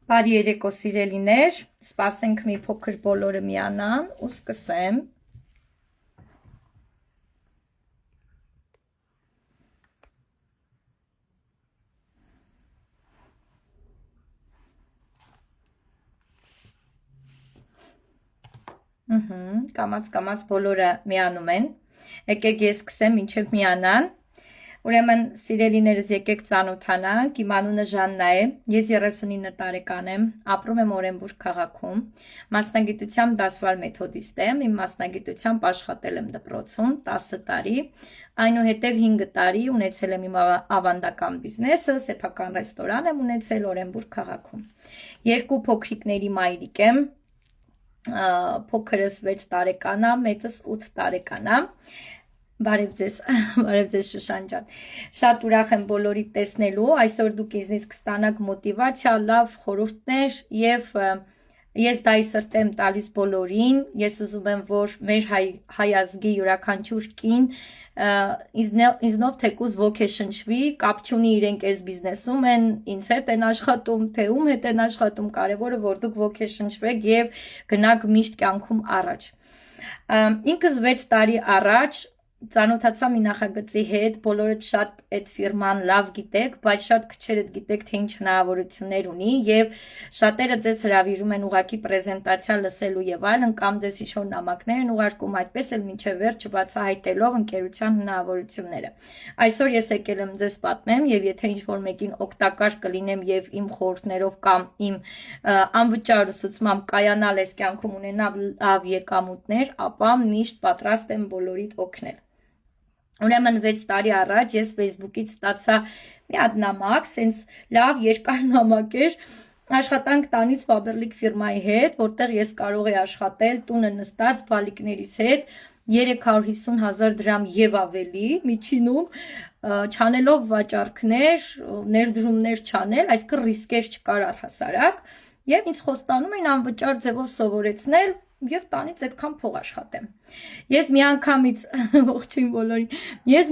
Բարի երեկո սիրելիներ, սպասենք մի փոքր բոլորը միանան ու սկսեմ։ Կամաց բոլորը միանում են։ Եկեք ես սկսեմ, մինչև միանան։ Ուրեմն սիրելիներս եկեք ծանոթանանք, իմ անունը Ժաննա է, ես 39 տարեկան եմ, ապրում եմ Օրենբուրգ քաղաքում, մասնագիտությամբ դասվար մեթոդիստ եմ, իմ մասնագիտությամբ աշխատել եմ դպրոցում 10 տարի, այնուհետև 5 տարի ունեցել եմ իմ ավանդական բիզնեսը, սեփական ռեստորան եմ ունեցել Օրենբուրգ քաղաքում, 2 փոքրիկների մայրիկ եմ, փոքրս 6 տարեկան է, մեծս 8 տարեկան է, Բարև ձեզ Շուշան ջան, շատ ուրախ եմ բոլորիդ տեսնելու, այսօր դուք ինձնից կստանաք մոտիվացիա, լավ խորհուրդներ և ես դա սրտեմ տալիս բոլորին, ես ուզում եմ, որ մեր հայ ազգի յուրաքանչյուր կին ինձնով թեկուզ ոգեշնչվի, կապ չունի իրենք այս բիզնեսում են, ինձ հետ են աշխատում, թե ում հետ են աշխատում, կարևորը որ դուք ոգեշնչվեք և գնաք միշտ կյանքում առաջ։ Ինքս 6 տարի առաջ ծանոթացա մի նախագծի հետ, բոլորդ շատ այդ ֆիրման լավ գիտեք, բայց շատ քչերդ գիտեք, թե ինչ հնարավորություններ ունի և շատերը ձեզ հրավիրում են ուղղակի պրեզենտացիա լսելու և այլն, կամ ձեզ ինչ-որ նամակներ են ուղարկում, այդպես էլ մինչև վերջ չբացահայտելով ընկերության հնարավորությունները։ Այսօր ես եկել եմ ձեզ պատմեմ և եթե ինչ-որ մեկին օգտակար կլինեմ և իմ խորհուրդներով կամ իմ անվճար ուսուցմամբ կայանալ այս կյանքում ունենալ լավ եկամուտներ, ապա միշտ պատրաստ եմ բոլորիդ օգնել։ Ուրեմն 6 տարի առաջ ես Facebook-ից ստացա մի հատ նամակ, սենց լավ երկար նամակ էր, աշխատանք տանից Faberlic ֆիրմայի հետ, որտեղ ես կարող եի աշխատել տունը նստած բալիկներիս հետ 350,000 դրամ և ավելի միջինում, չանելով վաճառքներ, ներդրումներ չանել, այսինքն ռիսկեր չկար առհասարակ, և ինձ խոստանում էին անվճար ձևով սովորեցնել և տանից այդքան փող աշխատեմ։ Ես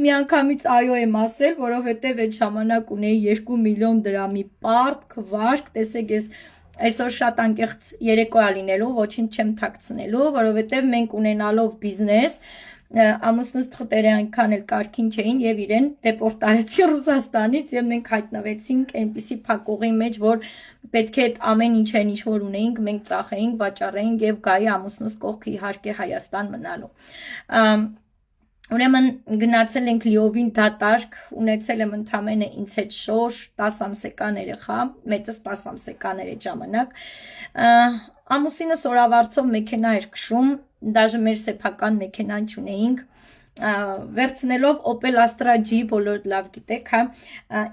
միանգամից այո եմ ասել, որովհետև այդ ժամանակ ունեի 2 միլիոն դրամի պարտք, վարկ, տեսեք ես այսօր շատ անկեղծ երեկո է լինելու, ոչինչ չեմ թաքցնելու, որովհետև մենք ունենալով բիզնես, ամուսնուս թղթերը այնքան էլ կարգին չէին և իրեն դեպորտ արեցի Ռուսաստանից և մենք հայտնվեցինք այնպիսի փակուղի մեջ, որ պետք է ամեն ինչ որ ունեինք, մենք ծախեինք, վաճառեինք և գայի ամուսնուս կողքը իհարկե Հայաստան մնալու։ Ուրեմն գնացել ենք լիովին դատարկ, ունեցել եմ ընդամենը ինձ հետ շոր 10 ամսեկան երեխա, մեծս 10 ամսեկան էր այդ ժամանակ, ամուսինս օրավարձով մեքենա էր քշում, դաժե մեր սեփական մեքենան չունեինք, վերցնելով Opel Astra G, բոլորդ լավ գիտեք,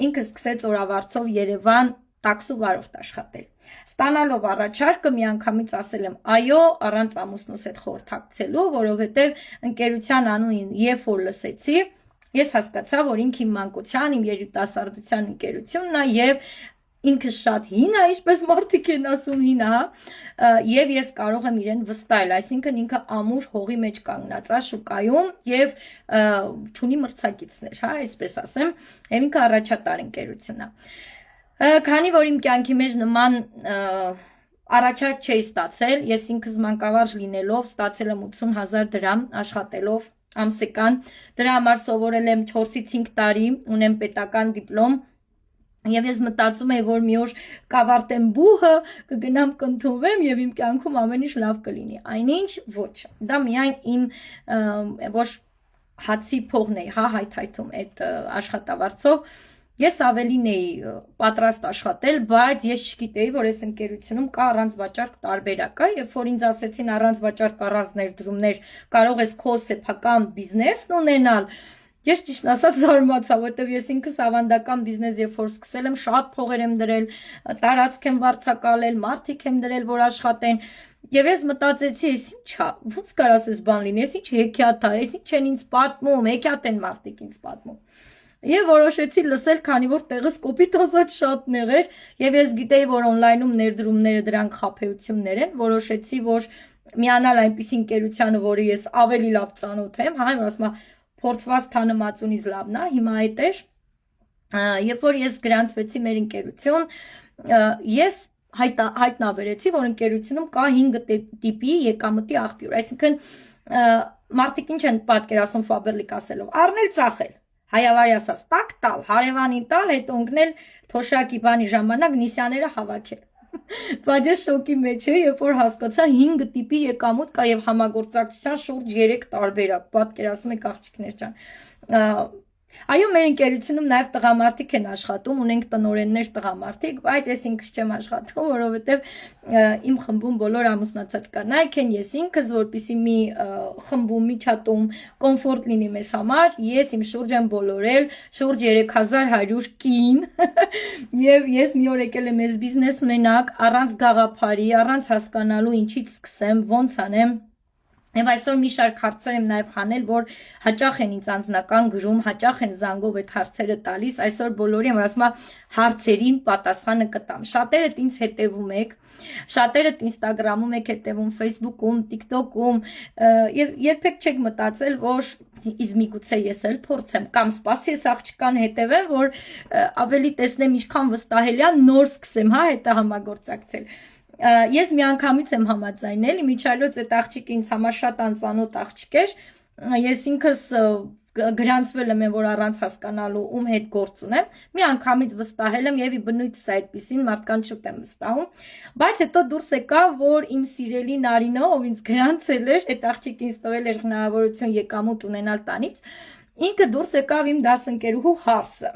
ինքը սկսեց օրավարձով Երևան տաքսու վարորդ աշխատել։ Ստանալով առաջարկը միանգամից ասել եմ այո, առանց ամուսնուս հետ խորհրդակցելու, որովհետև ընկերության անունին երբ որ լսեցի, ես հասկացա, որ ինքը իմ մանկության, իմ երիտասարդության ընկերությունն է և ինքը շատ հին է, ինչպես մարդիկ են ասում հին է, և ես կարող եմ իրեն վստահել, այսինքն ինքը ամուր հողի մեջ կանգնած է շուկայում և չունի մրցակիցներ, այսպես ասեմ, և ինքը առաջատար ընկերություն է։ Քանի որ իմ կյանքի մեջ նման առաջարկ չէի ստացել, ես ինքս մանկավարժ լինելով ստացել եմ 80,000 դրամ աշխատելով ամսեկան, դրա համար սովորել եմ 4-ից 5 տարի, ունեմ պետական դիպլոմ, և ես մտածում էի, որ մի օր կավարտեմ բուհը, կգնամ կընդունվեմ և իմ կյանքում ամեն ինչ լավ կլինի, այնինչ ոչ, դա միայն իմ ոչ հացի փողն էի հայթայթում այդ աշխատավարձով, ես ավելին էի պատրաստ աշխատել, բայց ես չգիտեի, որ այս ընկերությունում կա առանց վաճառք տարբերակը, երբ որ ինձ ասեցին առանց վաճառք, առանց ներդրումներ կարող ես քո սեփական բիզնեսն ունենալ, ես ճիշտ ասած զարմացա, որովհետև ես ինքս ավանդական բիզնես երբ որ սկսել եմ, շատ փողեր եմ դրել, տարածք եմ վարձակալել, մարդիկ եմ դրել, որ աշխատեն, և ես մտածեցի, այս ինչ է, ոնց կարաս այս բան լինի, այս ինչ հեքիաթ է, այս ինչ են ինձ պատմում, հեքիաթ են մարդիկ ինձ պատմում։ Եվ որոշեցի լսել, քանի որ տեղս կոպիտ ասած շատ նեղ էր, և ես գիտեի, որ օնլայնում ներդրումները դրանք խաբեություններ են, որոշեցի, որ միանալ այնպիսի ընկերությանը, որը ես ավելի լավ ծանոթ եմ, որ ասում եմ, փորձված թանմածունից լավն է, հիմա այդ էր, երբ որ ես գրանցվեցի մեր ընկերություն, ես հայտնաբերեցի, որ ընկերությունում կա 5 տիպի եկամտի աղբյուր, այսինքն մարդիկ ինչ են պատկերացնում Faberlic ասելով, առնել ծախել, հայավարի ասած, տակ տալ, հարևանին տալ, հետո ընկնել թոշակի բանի ժամանակ նիսյաները հավաքել։ Բայց ես շոկի մեջ էի, երբ որ հասկացա 5 տիպի եկամուտ կա եւ համագործակցության շուրջ 3 տարբերակ, պատկերացնում եք աղջիկներ ջան։ Այո, մեր ընկերությունում նաև տղամարդիկ են աշխատում, ունենք տնօրեններ տղամարդիկ, բայց ես ինքս չեմ աշխատում, որովհետև իմ խմբում բոլոր ամուսնացած կանայք են, ես ինքս, որպեսզի մի խմբում միջատում կոմֆորտ լինի մեզ համար, ես իմ շուրջ եմ բոլորել շուրջ 3100 կին, եւ ես մի օր եկել եմ ես բիզնես մենակ, առանց գաղափարի, առանց հասկանալու ինչից սկսեմ, ոնց անեմ։ Եվ այսօր մի շարք հարցեր եմ նաև հանել, որ հաճախ են ինձ անձնական գրում, հաճախ են զանգով այդ հարցերը տալիս, այսօր բոլորի եմ ասում հարցերին պատասխանը կտամ։ Շատերդ ինձ հետևում եք, շատերդ Instagram-ում եք հետևում, Facebook-ում, TikTok-ում, եւ երբեք չեք մտածել, որ իսկ միգուցե ես էլ փորձեմ կամ սպասի ես աղջկան հետևեմ, որ ավելի տեսնեմ ինչքան վստահելի է, նոր սկսեմ, հա, հետը համագործակցել։ Ես միանգամից եմ համաձայնել, իմիջիայլոց այդ աղջիկը ինձ համար շատ անծանոթ աղջիկ էր, ես ինքս գրանցվել եմ, որ առանց հասկանալու ում հետ գործ ունեմ, միանգամից վստահել եմ եւ ի բնույթս այդպեսին մարդկանց շուտ եմ վստահում, բայց հետո դուրս եկավ, որ իմ սիրելի Նարինը, ով ինձ գրանցել էր, այդ աղջիկը ինձ տվել էր հնարավորություն եկամուտ ունենալ տանից, ինքը դուրս եկավ իմ դասընկերուհու Հարսը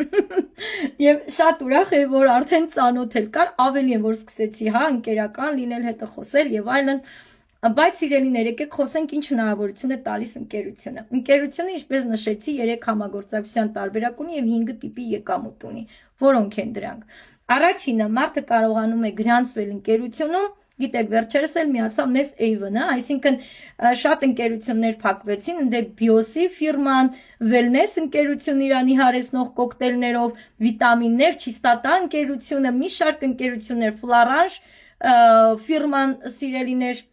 եւ շատ ուրախ եմ, որ արդեն ծանոթ էլ կար, ավելի եմ որ սկսեցի, հա, ընկերական լինել, հետը խոսել եւ այլն, բայց սիրելիներ, եկեք խոսենք ինչ հնարավորություն է տալիս ընկերությունը։ Ընկերությունը, ինչպես նշեցի, 3 համագործակցության տարբերակ ունի եւ 5 տիպի եկամուտ ունի, որոնք են դրանք։ Առաջինը, մարդը կարողանում է գրանցվել ընկերությունում, գիտեք, վերջերս էլ միացավ մեզ Avon-ը, այսինքն շատ ընկերություններ փակվեցին, ընդեր Bios-ի ֆիրման, Wellness ընկերությունը Իրանի հարեսնող կոկտեյլներով, վիտամիններ, Chistata ընկերությունը, մի շարք ընկերություններ, Florange ֆիրման սիրելիներ,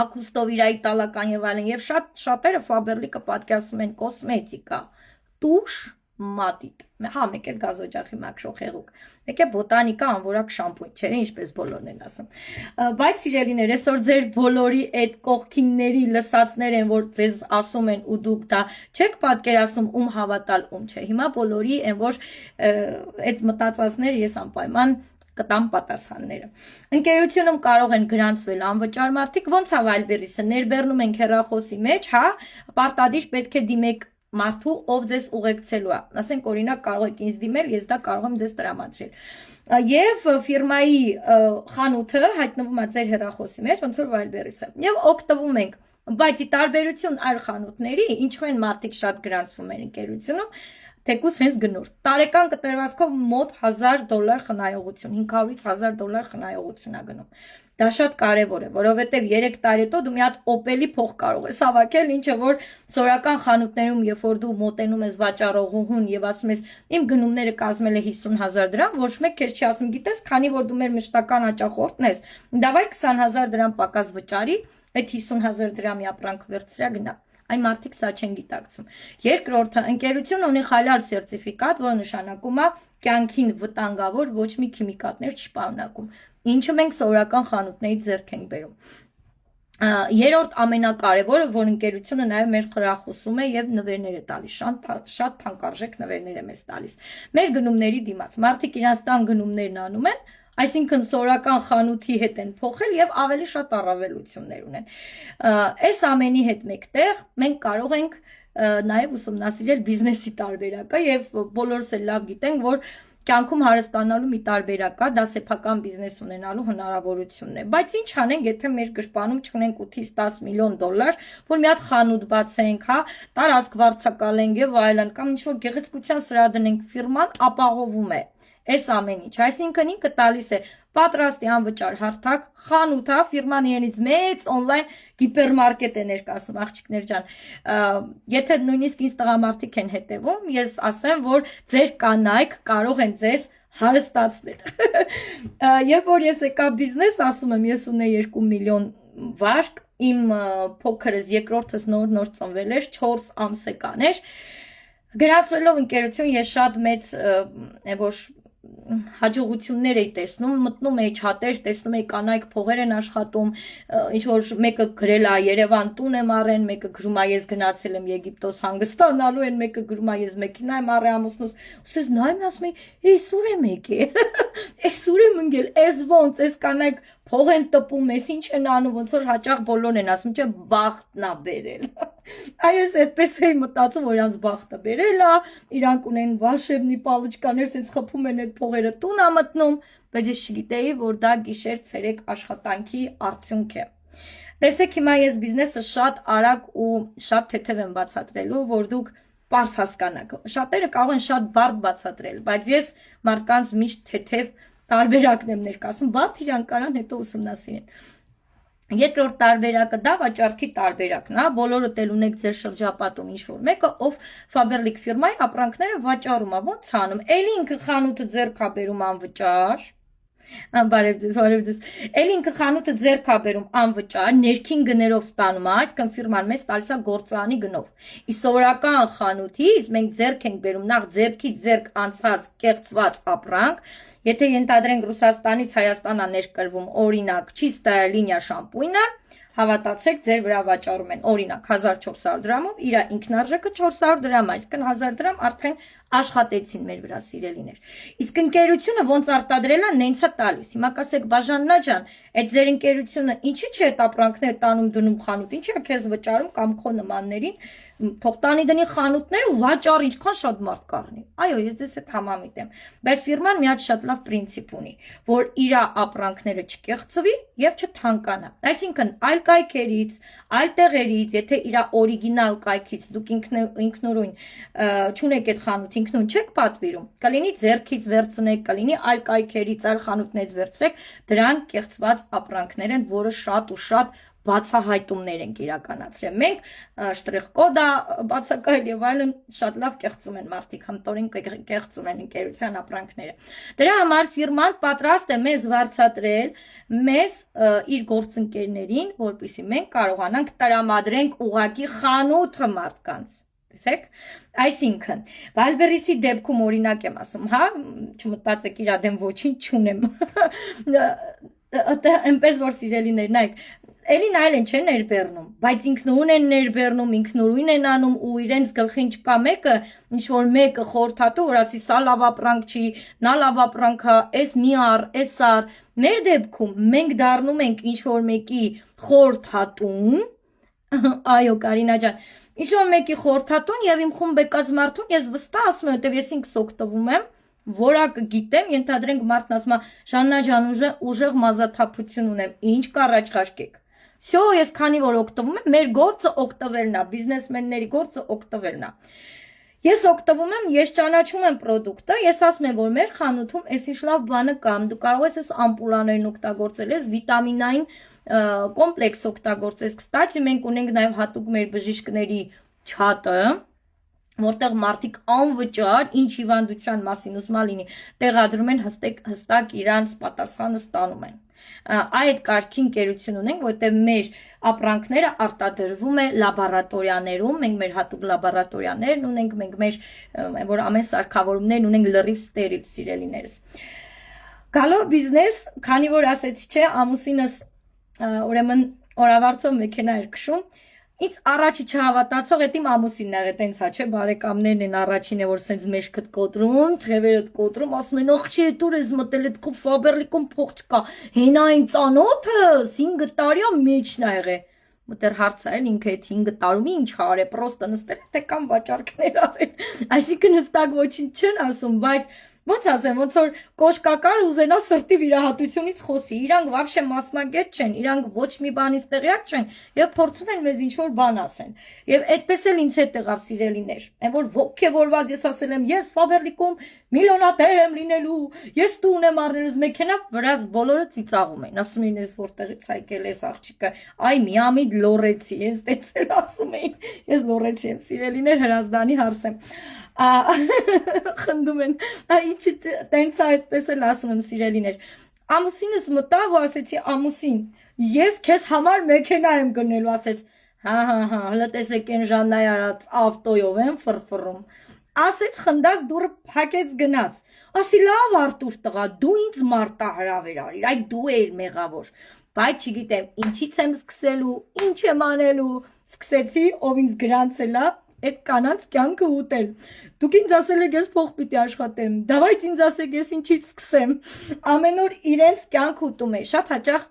հագուստով իր իտալական եւ այլն, եւ շատերը Faberlic-ը պատկերացնում են կոսմետիկա, տուշ, մատիտ, հա, մեկ էլ գազօջախի մաքրող հեղուկ, մեկ է բոտանիկա անորակ շամպույն, չէ, ինչպես բոլորն են ասում, բայց սիրելիներ, այսօր ձեր բոլորի այդ կողքինների լսածներ են, որ ձեզ ասում են ու դուք դա չեք պատկերացնում ում հավատալ ում չէ, հիմա բոլորի են, որ այդ մտածածները ես անպայման կտամ պատասխանները։ Ընկերությունում կարող են գրանցվել անվճար մարդիկ, ոնց է Վայլբերիսը, ներբեռնում ենք հեռախոսի մեջ, հա, պարտադիր պետք է դիմեք մարդու, ով ձեզ ուղեկցելու է, ասենք օրինակ կարող եք ինձ դիմել, ես դա կարող եմ ձեզ տրամադրել։ Եվ ֆիրմայի խանութը հայտնվում է ձեր հեռախոսի մեջ, ոնց որ Վայլբերիսը, եւ օգտվում ենք, բայց ի տարբերություն այլ խանութների, ինչու են մարդիկ շատ գրանցվում են ընկերությունում, թեկուզ հենց գնորդ, տարեկան կտրվածքով մոտ $1000 խնայողություն, $500-ից $1000 խնայողություն է գնում։ Դա շատ կարևոր է, որովհետև 3 տարի հետո դու մի հատ Opel-ի փող կարող ես հավաքել, ինչը որ սորական խանութներում, երբ որ դու մոտենում ես վաճառողուհուն եւ ասում ես, իմ գնումները կազմել է 50,000 դրամ, ոչ մեկ քեզ չի ասում, գիտես, քանի որ դու մեր մշտական հաճախորդն ես, դավայ 20,000 դրամ պակաս վճարի, այդ 50,000 դրամի ապրանք վերցրա գնա։ Այն մարդիկ սա չեն գիտակցում։ Երկրորդը, ընկերությունը ունի խալար սերտիֆիկատ, որը նշանակում է կյանքին վտանգավոր ոչ մի քիմիկատներ չպարունակում, ինչը մենք սովորական խանութներից ձեռք ենք բերում։ Երրորդ ամենակարևորը, որ ընկերությունը նաև մեր խրախուսում է եւ նվերներ է տալիս, շատ թանկարժեք նվերներ է մեզ տալիս։ Մեր գնումների դիմաց մարդիկ իրենց տան գնումներն անում են, այսինքն սորական խանութի հետ են փոխել եւ ավելի շատ առավելություններ ունեն։ Այս ամենի հետ մեկտեղ մենք կարող ենք նաեւ ուսումնասիրել բիզնեսի տարբերակը եւ բոլորս էլ լավ գիտենք, որ կյանքում հարստանալու մի տարբերակ կա, դա սեփական բիզնես ունենալու հնարավորությունն է։ Բայց ինչ անենք, եթե մեր գրպանում չունենք 8-ից 10 միլիոն դոլար, որ մի հատ խանութ բացենք, հա, տարածք վարձակալենք եւ այլն, կամ ինչ որ գեղեցկության սրա դնենք, ֆիրման ապահովում է այս ամեն ինչ, այսինքն ինքը տալիս է պատրաստի անվճար հարթակ, խանութ, հա, ֆիրման իրենից մեծ օնլայն հիպերմարկետ է ներկայացնում, աղջիկներ ջան, եթե նույնիսկ ինձ տղամարդիկ են հետևում, ես ասեմ, որ ձեր կանայք կարող են ձեզ հարստացնել։ Երբ որ ես եկա բիզնես, ասում եմ, ես ունեի 2 միլիոն վարկ, իմ փոքրս երկրորդս նոր ծնվել էր, 4 ամսական էր, գրանցվելով ընկերություն ես շատ մեծ, որ հաջողություններ էի տեսնում, մտնում էի չաթեր, տեսնում էի կանայք փողեր են աշխատում, ինչ որ մեկը գրել է Երևան տուն եմ առեն, մեկը գրում է ես գնացել եմ Եգիպտոս հանգստանալու են, մեկը գրում է ես մեքենա եմ առել ամուսնուս, ուսես նայում ասում էի, էս ուր եմ եկել, էս ուր եմ ընկել, էս ոնց, էս կանայք փող են տպում, էս ինչ են անում, ոնց որ հաճախ բոլորն են ասում, չէ, բախտն է բերել։ Այս այդպես էի մտածում, որ իրանց բախտը բերել է, իրանք ունեն վալշեբնի պալիճկաներ, sense խփում են այդ փողերը տուն ա մտնում, բայց ես չգիտեի, որ դա գիշեր ցերեկ աշխատանքի արդյունք է։ Տեսեք հիմա ես բիզնեսը շատ արագ ու շատ թեթև եմ բացատրելու, որ դուք պարզ հասկանաք։ Շատերը կարող են շատ բարդ բացատրել, բայց ես մարդկանց միշտ թեթև տարբերակն եմ ներկայացնում, բարդ իրանք կարան հետո ուսումնասիրեն։ Երկրորդ տարբերակը դա վաճառքի տարբերակն է, բոլորդ էլ ունեք ձեր շրջապատում ինչ-որ մեկը, ով Faberlic ֆիրմայի ապրանքները վաճառում է, ոնց անում, էլի ինքը խանութը ձեռք ա բերում անվճար, բարև ձեզ, էլի ինքը խանութը ձեռք ա բերում անվճար, ներքին գներով ստանում է, այսինքն ֆիրման մեզ տալիս է գործարանի գնով։ Իսկ սովորական խանութից մենք ձեռք ենք բերում նախ ձեռքի ձեռք անցած կեղծված ապրանք, եթե ենթադրենք Ռուսաստանից Հայաստան ա ներկրվում, օրինակ, չիստայա լինիա շամպույնը, հավատացեք, ձեր վրա վաճառում են, օրինակ 1400 դրամով, իր ինքնարժեքը 400 դրամ, այսինքն 1000 դրամ արդեն աշխատեցին մեր վրա սիրելիներ։ Իսկ ընկերությունը ոնց արտադրել է, նենց է տալիս։ Հիմա կասեք, Բաժաննա ջան, այդ ձեր ընկերությունը ինչի՞ չէ այդ ապրանքները տանում դնում խանութ, ինչի՞ է քեզ վճարում կամ քո նմաններին, թող տանի դնի խանութներ ու վաճառ, ինչքան շատ մարդ կառնի։ Այո, ես դες հետ համամիտ եմ, բայց ֆիրման մի հատ շատ լավ պրինցիպ ունի, որ իր ապրանքները չկեղծվի եւ չթանկանա։ Այսինքն այլ կայքերից, այլ տեղերից, եթե իր օրիգինալ կայքից դուք ինքնուրույն չունեք այդ խանութ, ինքնուն չեք պատվիրում, կլինի ձեռքից վերցնեք, կլինի այլ կայքերից, այլ խանութներից վերցրեք, դրանք կեղծված ապրանքներ են, որը շատ ու շատ բացահայտումներ ենք իրականացրել։ Մենք շտրիխ-կոդա բացակայել եւ այլն շատ լավ կեղծում են մարդիկ, հմտորեն կեղծում են ընկերության ապրանքները։ Դրա համար ֆիրման պատրաստ է մեզ վարձատրել, մեզ իր գործընկերներին, որպեսզի մենք կարողանանք տրամադրենք ուղակի խանութը մարդկանց։ Տեսեք, այսինքն, Վալբերիսի դեպքում օրինակ եմ ասում, հա, չմտածեք իր դեմ ոչինչ չունեմ։ Այնպես որ սիրելիներ, նայեք, Էլին այլ են չէ ներբեռնում, բայց ինքնուրույն են ներբեռնում, ինքնուրույն են անում ու իրենց գլխին չկա մեկը, ինչ որ մեկը խորհրդատու, որ ասի սա լավ ապրանք չի, նա լավ ապրանք է, էս մի առ, էս առ։ Մեր դեպքում մենք դառնում ենք ինչ որ մեկի խորհրդատուն, այո Կարինա ջան, ինչ որ մեկի խորհրդատուն եւ իմ խումբ եկած մարդուն ես վստահ ասում եմ, որտեւ ես ինքս օգտվում եմ, որակը գիտեմ, ենթադրենք մարդն ասում է, Ժաննա ջան, ուժեղ մազաթափություն ունեմ, ինչ կառաջարկեք։ Всё, ես քանի որ օգտվում եմ, մեր գործը օգտվելն է, բիզնեսմենների գործը օգտվելն է։ Ես օգտվում եմ, ես ճանաչում եմ product-ը, ես ասում եմ, որ մեր խանութում էս ինչ լավ բանը կա, դու կարող ես այս ամպուլաներն օգտագործել, ես վիտամինային կոմպլեքս օգտագործես։ Կստացի մենք ունենք նաև հատուկ մեր բժիշկների չաթը, որտեղ մարդիկ անվճար ինչ հիվանդության մասին ուզմա լինի, տեղադրում են հստակ իրանց պատասխանը ստանում են։ Այդ կարգի ընկերություն ունենք, որտեղ մեր ապրանքները արտադրվում է լաբորատորիաներում, մենք մեր հատուկ լաբորատորիաներն ունենք, մենք մեր որ ամեն սարքավորումներն ունենք լրիվ ստերիլ սիրելիներս։ Գալով բիզնես, քանի որ ասեցի չէ, ամուսինս ուրեմն օրավարձով մեքենա էր քշում, Ինձ առաջի չհավատացող էդ իմ ամուսինն աղ է տենց հա չէ, բարեկամներն են առաջինը, որ սենց մեջքդ կոտրում, թևերդ կոտրում, ասում են, աղջի էդ ուր ես մտել, էդ քո Ֆաբերլիկում փող չկա, հենա այն ծանոթս 5 տարի է մեջն ա եղել։ Մտեր հարցարել ինքը այդ 5 տարում ինչ արել, պրոստը նստել թե կամ վաճառքներ արել։ Այսինքն հստակ ոչինչ չեն ասում, բայց ոնց ասեմ, ոնց որ կոշկակար ուզենա սրտի վիրահատությունից խոսի, իրանք вообще մասնագետ չեն, իրանք ոչ մի բանից տեղյակ չեն եւ փորձում են մեզ ինչ-որ բան ասեն։ Եվ այդպես էլ ինձ հետ եղավ սիրելիներ, այն որ ոգևորված ես ասել եմ, ես Ֆաբերլիկում միլիոնատեր եմ լինելու, ես տուն եմ առնելու, մեքենա վրաս բոլորը ծիծաղում են, ասում են ես որտեղից եկել ես աղջիկը, այ միամիտ լորեցի, ես տեսել ասում էին, ես լորեցի եմ սիրելիներ հրազդանի հարսեմ։ Խնդում են, ինչ տենց այդպես էլ ասում եմ սիրելիներ, ամուսինս մտավ ու ասեցի ամուսին, ես քեզ համար մեքենա եմ գնելու, ասեց, հա, հլը տեսեք են Ժաննայի արած ավտոյով եմ ֆրֆռում, ասեց խնդաց դուրը փակեց գնաց ասի լավ Արտուր տղա դու ինձ մարտահրավեր արիր այ դու էիր մեղավոր բայց չգիտեմ ինչից եմ սկսելու ինչ եմ անելու սկսեցի ով ինձ գրանցել է այդ կանանց կյանքը ուտել դուք ինձ ասել եք ես փող պիտի աշխատեմ դավայց ինձ ասեք ես ինչից սկսեմ ամեն օր իրենց կյանք ուտում է շատ հաճախ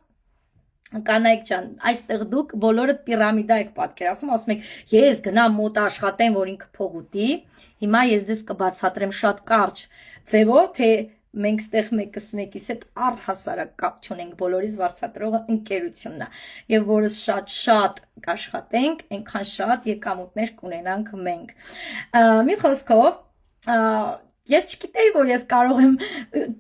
կանայք ջան, այստեղ դուք բոլորդ պիրամիդա եք պատկերացնում, ասում եք, ես գնամ մոտ աշխատեմ, որ ինքը փող ուտի, հիմա ես ձեզ կբացատրեմ շատ կարճ ձևով, թե մենք ստեղ մեկս մեկիս հետ առհասարակ կապ չունենք, բոլորիս վարձատրողը ընկերությունն է, եւ որս շատ կաշխատենք, այնքան շատ եկամուտներ կունենանք մենք։ Մի խոսքով, ես չգիտեի, որ ես կարող եմ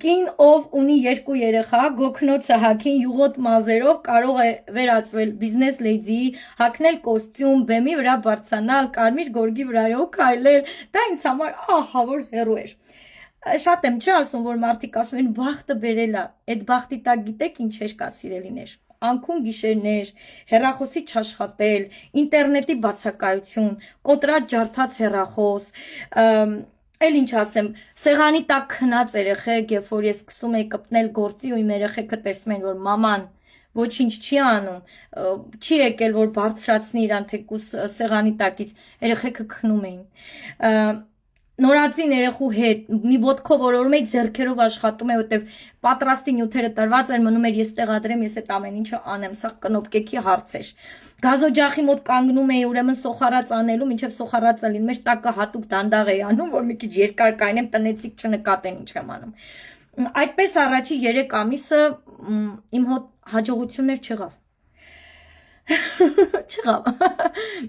կին, ով ունի 2 երեխա, գոգնոցը հագին յուղոտ մազերով կարող է վերածվել բիզնես լեյդիի, հագնել կոստյում, բեմի վրա բարձրանալ, կարմիր գորգի վրայով քայլել, դա ինձ համար ահա որ հեռու էր։ Շատ եմ չի ասում, որ մարդիկ ասում են բախտը բերել է, այդ բախտի տակ գիտեք ինչ էր կա սիրելիներ։ Անքուն գիշերներ, հեռախոսի չաշխատել, ինտերնետի բացակայություն, կոտրած ջարդած հեռախոս, էլ ինչ ասեմ, սեղանի տակ քնած երեխեք, երբ որ ես սկսում եի կպնել գործի ու իմ երեխեքը տեսնում են, որ մաման ոչինչ չի անում, չի եկել, որ բարձրացնի իրան թեկուս սեղանի տակից, երեխեքը քնում էին։ Նորածին երեխու հետ մի ոտքով օրորում էի ձեռքերով աշխատում էի, որտեվ պատրաստի նյութերը տրված էր, մնում էր ես տեղադրեմ, ես այդ ամեն ինչը անեմ, սա կնոպկեքի հարց էր։ Գազօջախի մոտ կանգնում էի, ուրեմն սոխարած անելու, մինչև սոխարածը լինում էր, տակը հատուկ դանդաղ էի անում, որ մի քիչ երկար կայնեմ, տնեցիկ չնկատեն ինչ եմ անում։ Այդպես առաջի 3 ամիսը իմ հոտ հաջողություններ չեղավ։ Չեղավ։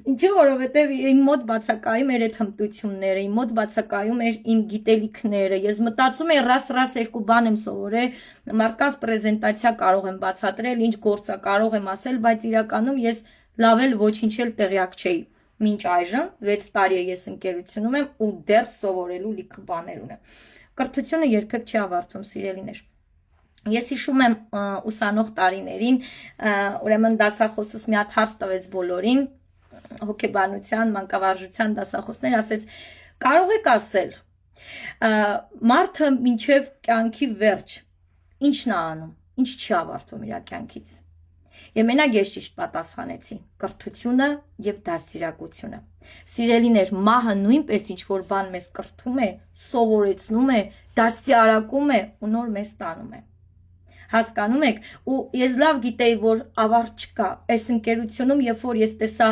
Ինչի որովհետև իմ մոտ բացակայում էր այդ հմտությունները, իմ մոտ բացակայում էր իմ գիտելիքները։ Ես մտածում էի ռաս 2 բան եմ սովորել, մարդկանց պրեզենտացիա կարող եմ բացատրել, ինչ գործա կարող եմ ասել, բայց իրականում ես լավ էլ ոչինչ էլ տեղյակ չէի։ Մինչ այժմ 6 տարի է ես ընկերությունում եմ ու դեռ սովորելու լիքը բաներ ունեմ։ Կրթությունը երբեք չի ավարտվում, սիրելիներ։ Ես հիշում եմ ուսանող տարիներին, ուրեմն դասախոսս մի հատ հարց տվեց բոլորին, հոգեբանության, մանկավարժության դասախոսներ, ասեց, կարող եք ասել, մարդը մինչև կյանքի վերջ, ինչն է անում, ինչ չի ավարտվում իր կյանքից։ Եվ մենակ ես ճիշտ պատասխանեցի, կրթությունը եւ դաստիարակությունը։ Սիրելիներ, մահը նույնպես ինչ որ բան մեզ կրթում է, սովորեցնում է, դաստիարակում է ու նոր մեզ տանում է։ Հասկանում եք, ու ես լավ գիտեի, որ ավարտ չկա, այս ընկերությունում, երբ որ ես տեսա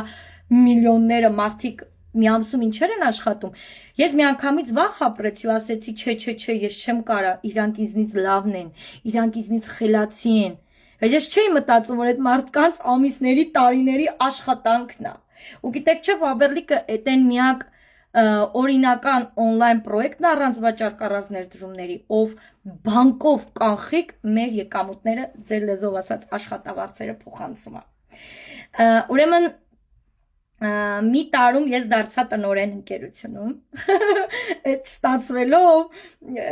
միլիոնները մարդիկ մի ամսում ինչեր են աշխատում, ես միանգամից վախ ապրեցի ու ասեցի, չէ, ես չեմ կարա, իրանք ինձնից լավն են, իրանք ինձնից խելացի են, բայց ես չէի մտածում, որ այդ մարդկանց ամիսների, տարիների աշխատանքն է, ու գիտեք չէ, Faberlic-ը այդ են միակ օրինական օնլայն պրոյեկտն առանց վաճառք առանց ներդրումների, ով բանկով կանխիկ մեր եկամուտները ձեր լեզվով ասած աշխատավարձերը փոխանցում է։ Ուրեմն մի տարում ես դարձա տնօրեն ընկերությունում, այդ ստացվելով,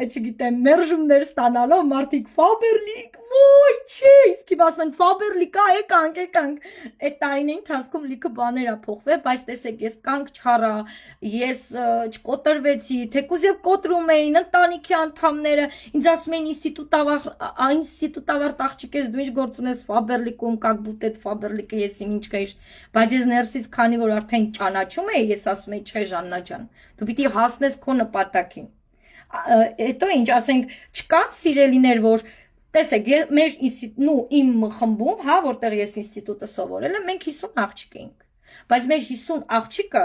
չգիտեմ, մերժումներ ստանալով, մարդիկ Faberlic, ոյ, չէ, իսկ իմ ասում են Faberlic-ա, եկանք, այդ տարիների ընթացքում լիքը բաներ ա փոխվել, բայց տեսեք, ես կանք չառա, ես չկոտրվեցի, թեկուզ եւ կոտրում էին ընտանիքի անդամները, ինձ ասում էին ինստիտուտ ավարտ աղջիկ ես, դու ինչ գործ ունես Faberlic-ում, как будто այդ Faberlic-ը ես իմ ինչ կայր, բայց ես ներսից քանի որ արդեն ճանաչում էի, ես ասում էի, չէ, Ժաննա ջան, դու պիտի հասնես քո նպատակին։ Հետո ինչ ասենք, չկան սիրելիներ, որ տեսեք, մեր իմ խմբում, հա, որտեղ ես ինստիտուտը սովորել եմ, մենք 50 աղջիկ էինք, բայց մեր 50 աղջիկը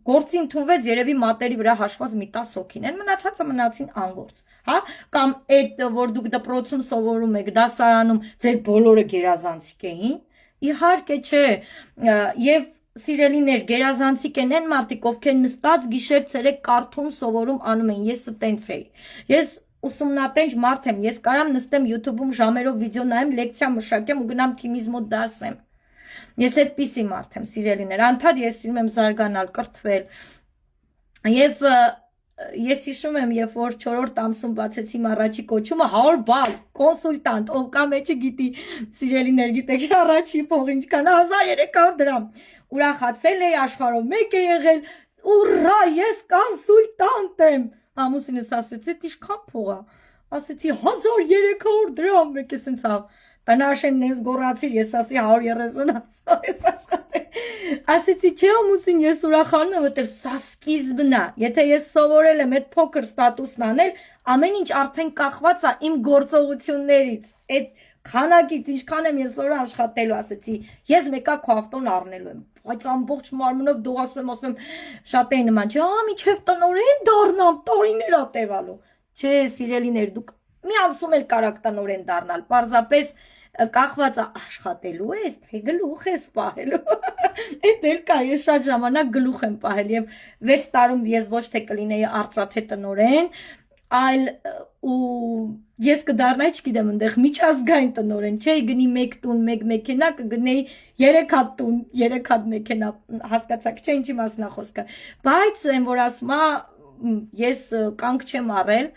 գործի ընդունվեց երևի մատերի վրա հաշված մի 10 հոգին են, մնացածը մնացին անգործ, հա, կամ այդ, որ դուք դպրոցում սովորում եք, դասարանում, ձեր բոլորը գերազանցիկ էին, իհարկե չէ, եւ սիրելիներ գերազանցիկ են այն մարդիկ, ովքեր նստած գիշեր ցերեկ կարդում, սովորում, անում են, ես տենց էի։ Ես ուսումնատենչ մարդ եմ, ես կարամ նստեմ YouTube-ում ժամերով վիդեո նայեմ, լեկցիա մշակեմ ու գնամ թիմից մոտ դասեմ։ Ես այդպիսի մարդ եմ, սիրելիներ, անդադ ես սիրում եմ զարգանալ, կրթվել։ Եվ ես հիշում եմ, երբ որ 4-րդ ամսում բացեցի իմ առաջի կոչումը 100 բալ, կոնսուլտանտ, ով կա մեջը գիտի, սիրելիներ, գիտեք, առաջի փող ինչքան 1300 դրամ։ Ուրախացել էի, աշխարհով մեկ է եղել, ուռա, ես կոնսուլտանտ եմ։ Ամուսինս ասեցի, «Ինչքան փող է»։ Ասեցի 1300 դրամ, մեկ էս ինձ Տնաշեն նես գորացիր, ես ասի 130 ասավ ես աշխատել։ Ասեցի, չէ ամուսին, ես ուրախանում եմ, որտեվ սա սկիզբն է։ Եթե ես սովորել եմ այդ փոքր ստատուսն անել, ամեն ինչ արդեն կախված է իմ գործողություններից։ Այդ քանակից ինչքան եմ ես օրը աշխատելու, ասեցի, ես մեկա քո ավտոն առնելու եմ, բայց ամբողջ մարմնով դողացնում եմ, ասում եմ, շատ էի նման, չէ, մինչև տնօրեն դառնամ, տարիներ ա տևալու։ Չէ, սիրելիներ, դուք մի ամսում էլ կարաք տնօրեն դառնալ, պարզապես կախված է աշխատելու ես, թե գլուխ ես պահելու։ Էդ էլ կա, ես շատ ժամանակ գլուխ եմ պահել եւ 6 տարում ես ոչ թե կլինեի արծաթե տնօրեն, այլ ու ես կդառնայի, չգիտեմ, այնտեղ միջազգային տնօրեն, չէի գնի մեկ տուն, մեկ մեքենա, կգնեի 3 հատ տուն, 3 հատ մեքենա, հասկացաք, չէ ինչի մասնա խոսքը։ Բայց այն որ ասում ա, ես կանգ չեմ առել,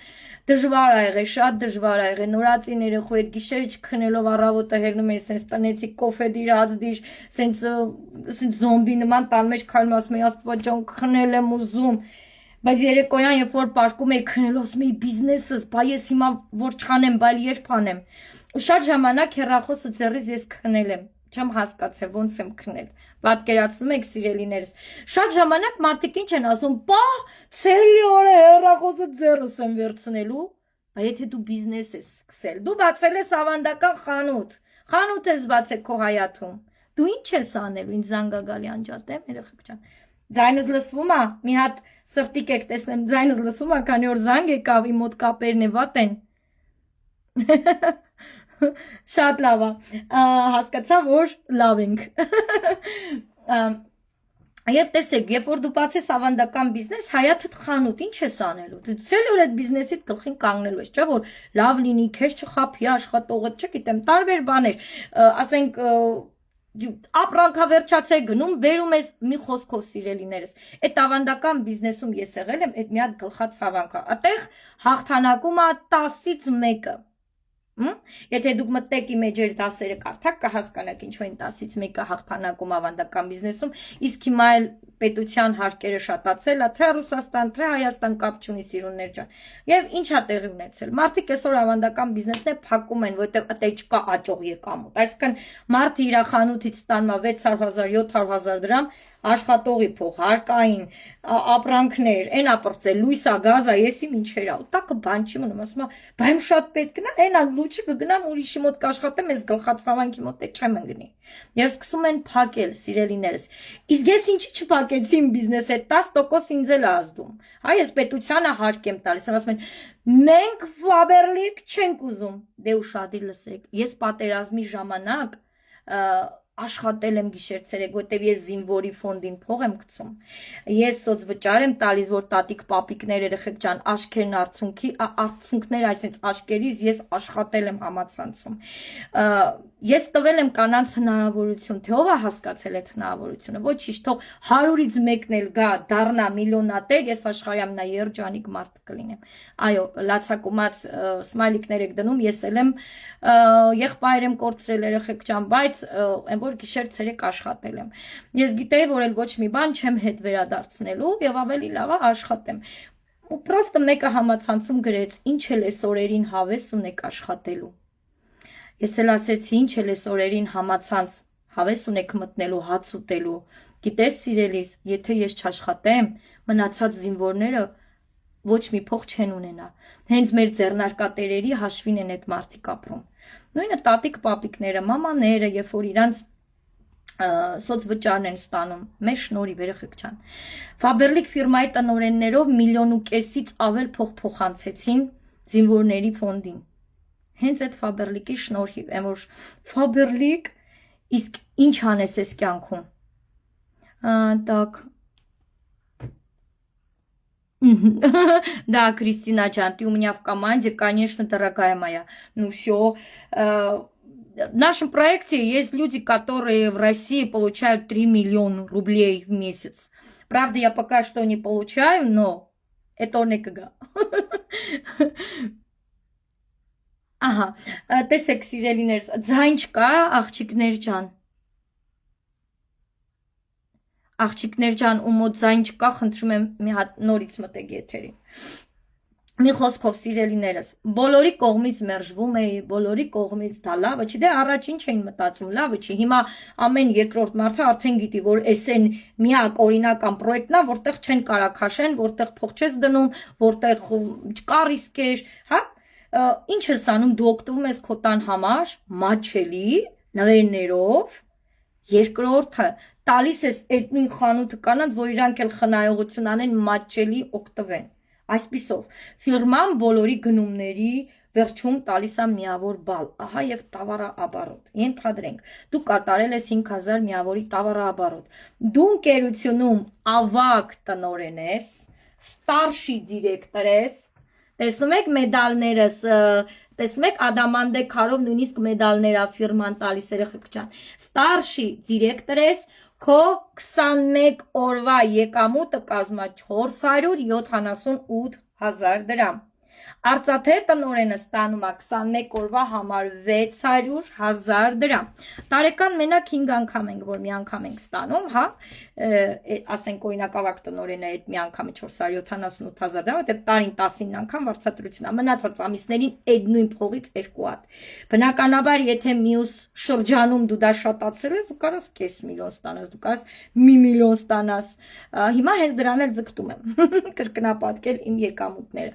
դժվար ա եղել, շատ դժվար ա եղել, նորածին երեխու հետ գիշերը չքնելով առավոտը հելնում էի, սենց տնեցի կոֆե դիր, հաց դիր, սենց զոմբի նման տան մեջ քայլում ասում էի, Աստված ջան, քնել եմ ուզում, բայց երեկոյան երբ որ պարկում էի քնելու, ասում էի բիզնեսս, բա ես հիմա որ չանեմ, բայց երբ անեմ։ Ու շատ ժամանակ հեռախոսը ձեռիս ես քնել եմ, չեմ հասկացել ոնց եմ քնել։ Պատկերացնում եք սիրելիներս։ Շատ ժամանակ մարդիկ ինչ են ասում, «Պա, ցելի օր է հեռախոսը ձեռս եմ վերցնելու»։ Բայց եթե դու բիզնես ես սկսել, դու բացել ես ավանդական խանութ ես բացել քո հայաթում։ Դու ինչ ես անելու, ինձ զանգագալի անջատեմ, երեխեք ջան։ Ձայնս լսվում է, մի հատ սրտիկ եք տեսնեմ, ձայնս լսվում է, քանի որ զանգ եկավ, իմ մոտ կապերն է վատ են։ Շատ լավ է, հասկացա, որ լավ ենք։ Եվ տեսեք, երբ որ դու բացես ավանդական բիզնես, հայաթդ խանութ, ինչ ես անելու։ Դու ցել որ այդ բիզնեսիդ գլխին կանգնելու ես, չէ՞ որ լավ լինի, քեզ չխափի աշխատողը, չգիտեմ, տարբեր բաներ, ասենք ապրանքավերջացել գնում, բերում ես մի խոսքով սիրելիներս։ Այդ ավանդական բիզնեսում ես եղել եմ, այդ մի հատ գլխացավանք է։ Այդտեղ հաղթանակում է 10-ից 1-ը։ Եթե դուք մտեք իմեջեր դասերը կարդաք, կհասկանաք ինչու են 10-ից 1-ը հաղթանակում ավանդական բիզնեսում, իսկ հիմա էլ պետության հարկերը շատացել է, թե Ռուսաստան, թե Հայաստան կապ չունի սիրուններ ջան։ Եվ ինչ է տեղի ունեցել։ Մարդիկ այսօր ավանդական բիզնեսներ փակում են, որտեղ ըտե չկա աճող եկամուտ։ Այսինքն մարդը իր խանութից ստանում է 600,000, 700,000 դրամ աշխատողի փող, հարկային, ապրանքներ, այն ապրծել, լույսա, գազա, եսի ինչեր ա, տակը բան չի մնում, ասում ա, բա իմ շատ պետք նա, այն ա լուչը կգնամ ուրիշի մոտ կաշխատեմ, ես գլխացավանքի մոտ է չեմ ընգնի։ Եվ սկսում են փակել, սիրելիներս։ Իսկ ես ինչի չփակեցի իմ բիզնեսը, 10% ինձ էլ ազդում։ Հայ ես պետությանը հարկ եմ տալիս, ասում են, մենք Faberlic չենք ուզում։ Դե ուշադիր լսեք, ես պատերազմի ժամանակ աշխատել եմ գիշեր-ցերեկ, որտեվ ես զինվորի ֆոնդին փող եմ գցում։ Ես սոցվճար եմ տալիս, որ տատիկ պապիկներ երեխեք ջան, աչքերն արցունքներ, այսինքն աչքերից ես աշխատել եմ համացանցում։ Ես տվել եմ կանանց հնարավորություն, թե ով է հասկացել այդ հնարավորությունը։ Ոչինչ, թող 100-ից 1-ն էլ գա, դառնա միլիոնատեր, ես աշխարհի ամենաերջանիկ մարդ կլինեմ։ Այո, լացակումած սմայլիկներ եք դնում, ես էլ եմ եղբայր եմ կորցրել երեխեք ջան, բայց որ գիշեր-ցերեկ աշխատել եմ։ Ես գիտեի, որ էլ ոչ մի բան չեմ հետ վերադարձնելու եւ ավելի լավ է աշխատեմ։ Ու պրոստը մեկը համացանցում գրեց, ինչ էլ էս օրերին հավես ունեք աշխատելու։ Ես էլ ասեցի, ինչ էլ էս օրերին համացանց հավես ունեք մտնելու, հաց ուտելու։ Գիտես սիրելիս, եթե ես չաշխատեմ, մնացած զինվորները ոչ մի փող չեն ունենա։ Հենց մեր ձեռնարկատերերի հաշվին են այդ մարդիկ ապրում։ Նույնը տատիկ պապիկները, մամաները, երբ որ իրանց սոցվճարն են ստանում, մեր շնորհիվ երեխեք ջան։ Faberlic ֆիրմայի տնօրեններով 1.5 միլիոնից ավել փող փոխանցեցին զինվորների ֆոնդին։ Հենց այդ Faberlic-ի շնորհիվ, այն որ Faberlic, իսկ ինչ անես այս կյանքում։ Так. Да, Кристина Джан, ты у меня в команде, конечно, дорогая моя. Ну все. В нашем проекте есть люди, которые в России получают 3 миллиона рублей в месяц. Правда, я пока что не получаю, но это некогда. Ահա, տեսեք սիրելիներս, ձայն չկա, աղջիկներ ջան։ Աղջիկներ ջան, ու մոտ ձայն չկա, խնդրում եմ մի հատ նորից մտեք եթերին։ Մի խոսքով սիրելիներս, բոլորի կողմից մերժվում էի, բոլորի կողմից դա լավը չի, դե առաջ ինչ էին մտածում, լավը չի, հիմա ամեն երկրորդ մարդը արդեն գիտի, որ էս են միակ օրինական պրոյեկտն է, որտեղ չեն կարա քաշեն, որտեղ փող չես դնում, որտեղ չկա ռիսկեր, հա, ինչ ես անում, դու օգտվում ես քո տան համար, մաչելի, նվերներով, երկրորդը տալիս ես այդ նույն խանութը կանանց, որ իրանք էլ խնայողություն անեն, մաչելի օգտվեն։ Այսպիսով, ֆիրման բոլորի գնումների վերջում տալիս է միավոր բալ, ահա եւ տավարաաբարոտ։ Ենթադրենք, դու կատարել ես 5000 միավորի տավարաաբարոտ։ Դու ընկերությունում ավագ տնօրեն ես, ստարշի դիրեկտոր ես, տեսնում եք մեդալներս, տեսնում եք Ադամանդե քարով նույնիսկ մեդալներ ա ֆիրման տալիս երեխեք ջան։ Ստարշի դիրեկտոր ես, քո 21 օրվա եկամուտը կազմա 478 000 դրամ։ Արծաթե տնօրենը ստանում է 21 օրվա համար 600 000 դրամ։ Տարեկան մենակ 5 անգամ ենք, որ մի անգամ ենք ստանում, հա, ասենք օրինակ ավագ տնօրենը այդ մի անգամը 478 000 դրամ, դե տարին 19 անգամ վարձատրություն է, մնացած ամիսներին այդ նույն փողից 2 հատ։ Բնականաբար, եթե մյուս շրջանում դու դա շատացրել ես, դու կարաս կես միլիոն ստանաս, դու կարաս մի միլիոն ստանաս։ Հիմա հենց դրան էլ ձգտում եմ կրկնապատկել իմ եկամուտները։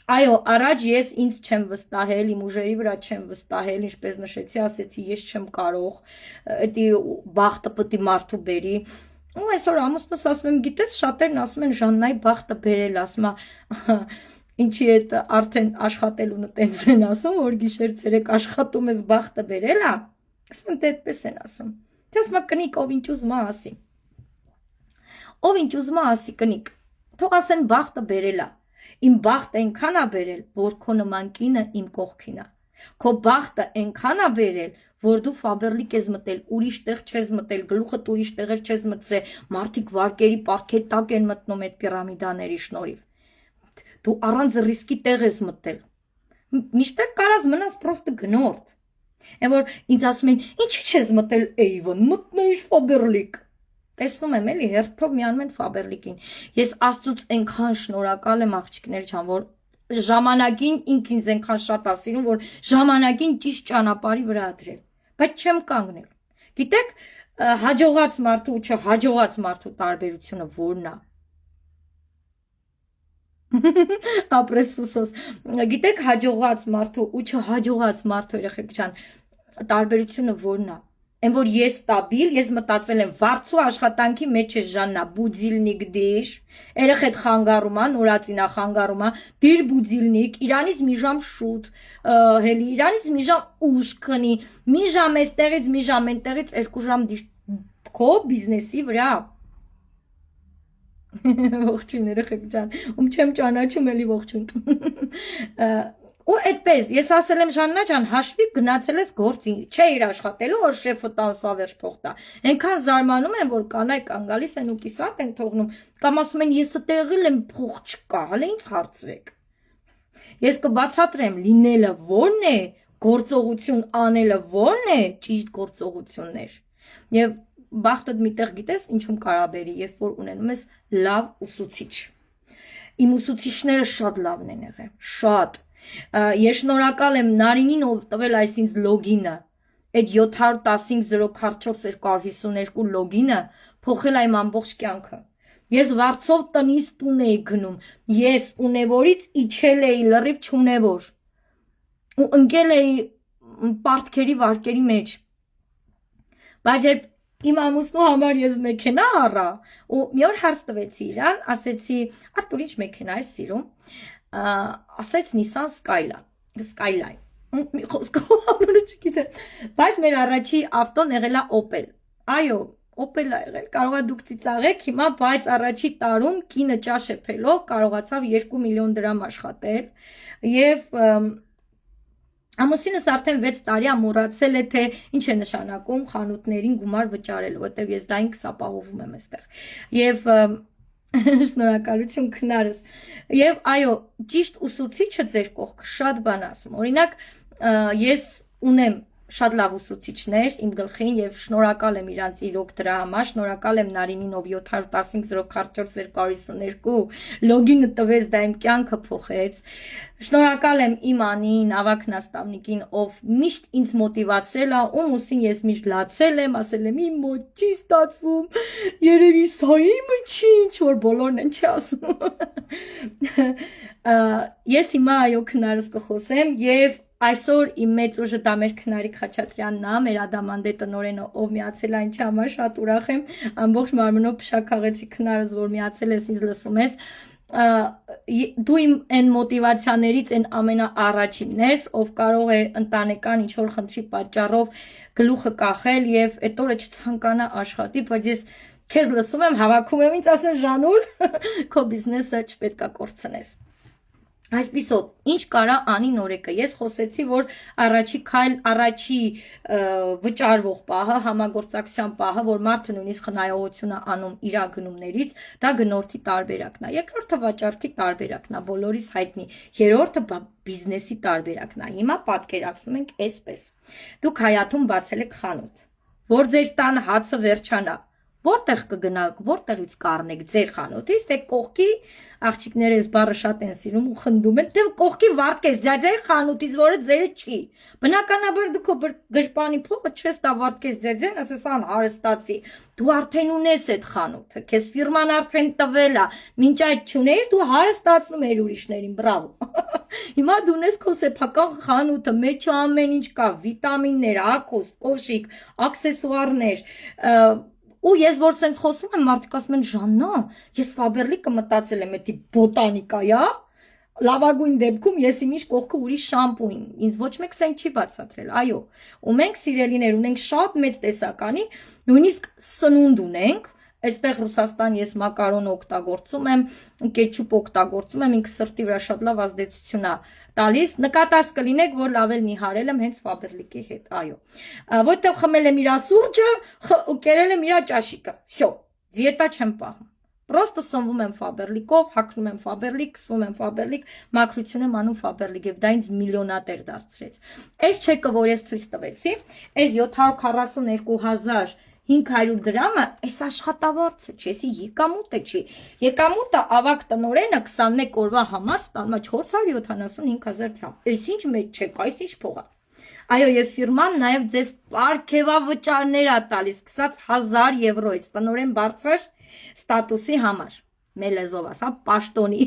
Այո, առաջ ես ինձ չեմ վստահել, իմ ուժերի վրա չեմ վստահել, ինչպես նշեցի, ասեցի, ես չեմ կարող, դա բախտը պետք է մարդու բերի։ Ու այսօր ամուսնուս ասում եմ, գիտես, շատերն ասում են Ժաննայի բախտը բերել, ասում է, ինչի այդ արդեն աշխատելունը տենց են ասում, որ գիշեր ցերեկ աշխատում ես բախտը բերել, հա։ Ասում եմ, դե այդպես են ասում։ Դե ասում եմ, կնիկ, ով ինչ ուզում է ասի։ Ով ինչ ուզում է ասի, կնիկ։ Թող ասեն բախտը բերել է։ Իմ բախտը այնքան է բերել, որ քո նման կինը իմ կողքին է։ Քո բախտը այնքան է բերել, որ դու ֆաբերլիկ ես մտել, ուրիշ տեղ չես մտել, գլուխդ ուրիշ տեղեր չես մտցրել, մարդիկ վարկերի պարտքետ տակ են մտնում այդ պիրամիդաների շնորհիվ։ Դու առանց ռիսկի տեղ ես մտել։ Միշտ կարաս մնաս պրոստը գնորդ։ Այն որ ինձ ասում են, ինչի՞ չես մտել Avon, մտնեիր ֆաբերլիկ։ Տեսնում եմ էլի հերթով միանում են ֆաբերլիկին։ Ես Աստծուց այնքան շնորհակալ եմ աղջիկներ ջան, որ ժամանակին ինքնից այնքան շատ ասինում, որ ժամանակին ճիշտ ճանապարհի վրա դրել, բայց չեմ կանգնել։ Գիտեք, հաջողած մարդու ու չհաջողած մարդու տարբերությունը ո՞րն է։ Ապրեսուսոս։ Գիտեք, հաջողած մարդու ու չհաջողած մարդու երեխեք ջան, տարբերությունը ո՞րն է։ Այն որ ես ստաբիլ, ես մտածել եմ վարձու աշխատանքի մեջ է Ժաննա, բուձիլնիկ դիշ, երեխեդ խանգարում է, նորածինա խանգարում է, դիր բուձիլնիկ, իրանից մի ժամ շուտ, հելի, իրանից մի ժամ ուշ քնի, մի ժամ էստեղից, մի ժամ այնտեղից 2 ժամ դիշ քո բիզնեսի վրա։ Ողջույն երեխեք ջան, ում չեմ ճանաչում էլի ողջույն։ Ու այդպես, ես ասել եմ Ժաննա ջան, հաշվի գնացել ես գործի, չէ իր աշխատելու, որ շեֆը տան սավերջ փող տա։ Այնքան զարմանում են, որ կանայք կան գալիս են ու կիսատ են թողնում, կամ ասում են ես ըտեղել եմ փող չկա, հələ ինձ հարցրեք։ Ես կբացատրեմ, լինելը ո՞րն է, գործողություն անելը ո՞րն է, ճիշտ գործողություններ։ Եվ բախտդ միտեղ գիտես ինչում կարա բերի, երբ որ ունենում ես լավ ուսուցիչ։ Իմ ուսուցիչները շատ լավն են եղել, շատ։ Ես շնորհակալ եմ Նարինին, ով տվել այս ինձ լոգինը, այդ 715 04 252 լոգինը փոխել այմ ամբողջ կյանքը։ Ես վարձով տնից տուն էի գնում, ես ունևորից իջել էի լրիվ չունևոր, ու ընկել էի պարտքերի վարկերի մեջ, բայց երբ իմ ամուսնու համար ես մեքենա առա, ու մի օր հարց տվեցի իրան, ասեցի, Արտուր ինչ մեքենա ես սիրում, ասեց Nissan Skyline, մի խոսքով անունը չգիտեմ, բայց մեր առաջի ավտոն եղել է Opel, այո, Opel է եղել, կարող է դուք ծիծաղեք հիմա, բայց առաջի տարում կինը ճաշեփելով կարողացավ 2 միլիոն դրամ աշխատել, եւ ամուսինս արդեն 6 տարի ամոռացել է, թե ինչ է նշանակում խանութներին գումար վճարել, որտեղ ես դա ինքս ապահովում եմ այստեղ։ Եվ շնորհակալություն քնարս։ Եվ այո, ճիշտ ուսուցիչը ձեր կողքը շատ բան ասում։ Օրինակ, ես ունեմ շատ լավ ուսուցիչներ իմ գլխին եւ շնորհակալ եմ իրանց իրոք դրա համար, շնորհակալ եմ Նարինին, ով 715-044-252 լոգինը տվեց, դա իմ կյանքը փոխեց։ Շնորհակալ եմ իմ Անին, ավագ նաստավնիկին, ով միշտ ինձ մոտիվացրել է, ում ուսին ես միշտ լացել եմ, ասել եմ իմ մոտ չի ստացվում, երևի սա իմը չի, ինչ որ բոլորն են չի ասում։ Ես հիմա այո քնարս կխոսեմ եւ այսօր իմ մեծ ուժը դա մեր Քնարիկ Խաչատրյանն է, մեր Ադամանդե տնօրենը, ով միացել այն չամա, շատ ուրախ եմ, ամբողջ մարմնով փշաքաղեցի քնարս, որ միացել ես, ինձ լսում ես, դու իմ այն մոտիվացիաներից այն ամենաառաջինն ես, ով կարող է ընտանեկան ինչ-որ խնդրի պատճառով գլուխը կախել եւ այդ օրը չցանկանա աշխատի, բայց ես քեզ լսում եմ, հավաքում եմ, ինձ ասում Ժանուր, քո բիզնեսը չպետք է կորցնես։ Այսպիսով, ինչ կարա անի նորեկը, ես խոսեցի, որ առաջի վճարվող պահը, համագործակցության պահը, որ մարդը նույնիսկ խնայողություն է անում իր գնումներից, դա գնորդի տարբերակն է, երկրորդը վաճառքի տարբերակն է, բոլորիս հայտնի, երրորդը բիզնեսի տարբերակն է, հիմա պատկերացնում ենք այսպես, դուք Հայաթում բացել եք խանութ, որ ձեր տան հացը վերջանա, որտեղ կգնաք, որտեղից կառնեք ձեր խանութից, թե կողքի աղջիկները այս բառը շատ են սիրում ու խնդում են, թե կողքի Վարդգես ձյաձյայի խանութից, որը ձերը չի։ Բնականաբար դու քո գրպանի փողը չես տա Վարդգես ձյաձյան, ասես ան հարստացի։ Դու արդեն ունես այդ խանութը, քեզ ֆիրման արդեն տվել է, մինչ այդ չունեիր, դու հարստացնում ես ուրիշներին, բրավո։ Հիմա դու ունես քո սեփական խանութը, մեջը ամեն ինչ կա, վիտամիններ, ակոստ, կոշիկ, աքսեսուարներ, ու ես որ սենց խոսում եմ, մարդիկ ասում են Ժաննա, ես Ֆաբերլիկը մտածել եմ, էդի բոտանիկա է, լավագույն դեպքում ես իմիշ կողքը ուրիշ շամպուին, ինձ ոչ մեկ սենք չի բացատրել, այո, ու մենք սիրելիներ ունենք շատ մեծ տեսականի, նույնիսկ սնունդ ունենք, այստեղ Ռուսաստան ես մակարոն օգտագործում եմ, կետչուպ օգտագործում եմ, ինքը սրտի վրա շատ լավ ազդեցություն է տալիս, նկատած կլինեք, որ լավ էլ նիհարել եմ հենց Ֆաբերլիկի հետ, այո, որտեղ խմել եմ իրա սուրճը, ու կերել եմ իրա ճաշիկը, վсё, դիետա չեմ պահում, պրոստը սնվում եմ Ֆաբերլիկով, հագնում եմ Ֆաբերլիկ, կսվում եմ Ֆաբերլիկ, մաքրություն եմ անում Ֆաբերլիկ եւ դա ինձ միլիոնատեր դարձրեց, այս չեկը, որ ես ցույց տվեցի, այս 742,500 դրամը, այս աշխատավարձը չի, էսի եկամուտը չի, եկամուտը ավագ տնօրենը 21 օրվա համար ստանում է 475,000 դրամ, այս ինչ մեծ չեք, այս ինչ փող է, այո եւ ֆիրման նաեւ ձեզ պարգևավճարներ է տալիս, սկսած 1000 եվրոից, տնօրեն բարձր ստատուսի համար, մեր լեզվով ասա, պաշտոնի,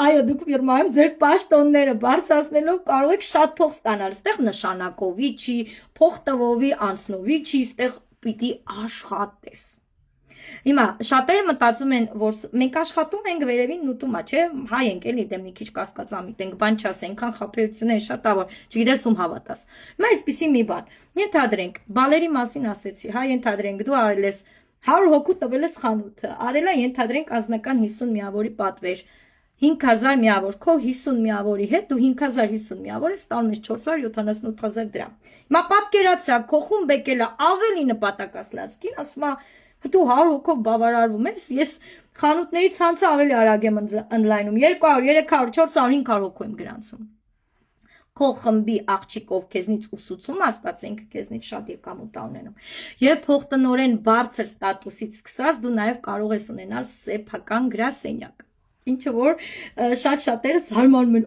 այո դուք ֆիրմայում ձեր պաշտոնները բարձրացնելով կարող եք շատ փող ստանալ, ստեղ նշանակովի չի, փող տվովի անցնովի չի, ստեղ պիտի աշխատես։ Հիմա շատերը մտածում են, որ մենք աշխատում ենք վերևին նուտումա, չէ, հայ ենք էլի, դե մի քիչ կասկածամիտ ենք, բան չաս, այնքան խաբեություն է շատ ավոր, չգիտես ում հավատաս։ Հիմա այսպեսի մի բան, ենթադրենք, բալերի մասին ասեցի, հա, ենթադրենք, դու արել ես 100 հոգու տվել ես խանութը, արելա ենթադրենք անձնական 50 միավորի պատվեր, 5000 միավոր, քո 50 միավորի հետ դու 5050 միավորը ստանում ես 478,000 դրամ։ Հիմա պատկերացրա, քո խումբ եկելը ավելի նպատակասլաց կին, ասում է դու 100 հոգով բավարարվում ես, ես խանութների ցանցը ավելի արագ եմ ընդլայնում, 200, 300, 400, 500 հոգու եմ գրանցում։ Քո խմբի աղջիկով քեզնից ուսուցում աստացենք քեզնից շատ եկամուտ ունենում։ Եվ փոխտնօրեն բարձր ստատուսից սկսած դու նաև կարող ես ունենալ սեփական գրասենյակ։ Ինչը որ շատ շատերը զարմանում են,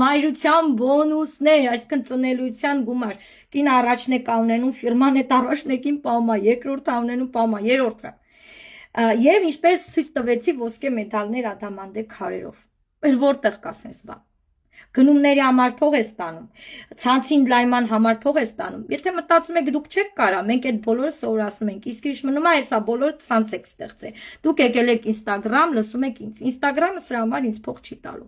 մայրության բոնուսներ, այսինքն ծնելիության գումար։ Կին առաջն է կա ունենում ֆիրման հետ առաջնեկին պահումա, երկրորդը ունենում պահումա, երրորդը։ Եվ ինչպես ցույց տվեցի ոսկե մեդալներ Ադամանդե քարերով։ Որտեղ կա sense բան։ Գնումների համար փող է ստանում, ցանցի ընդլայնման համար փող է ստանում։ Եթե մտածում եք դուք չեք կարա, մենք այդ բոլորը սովորացնում ենք։ Իսկ ինչ մնում է, հեսա բոլոր ցանց եք ստեղծել։ Դուք եկել եք Instagram, լսում եք ինձ։ Instagram-ը սրա համար ինձ փող չի տալու։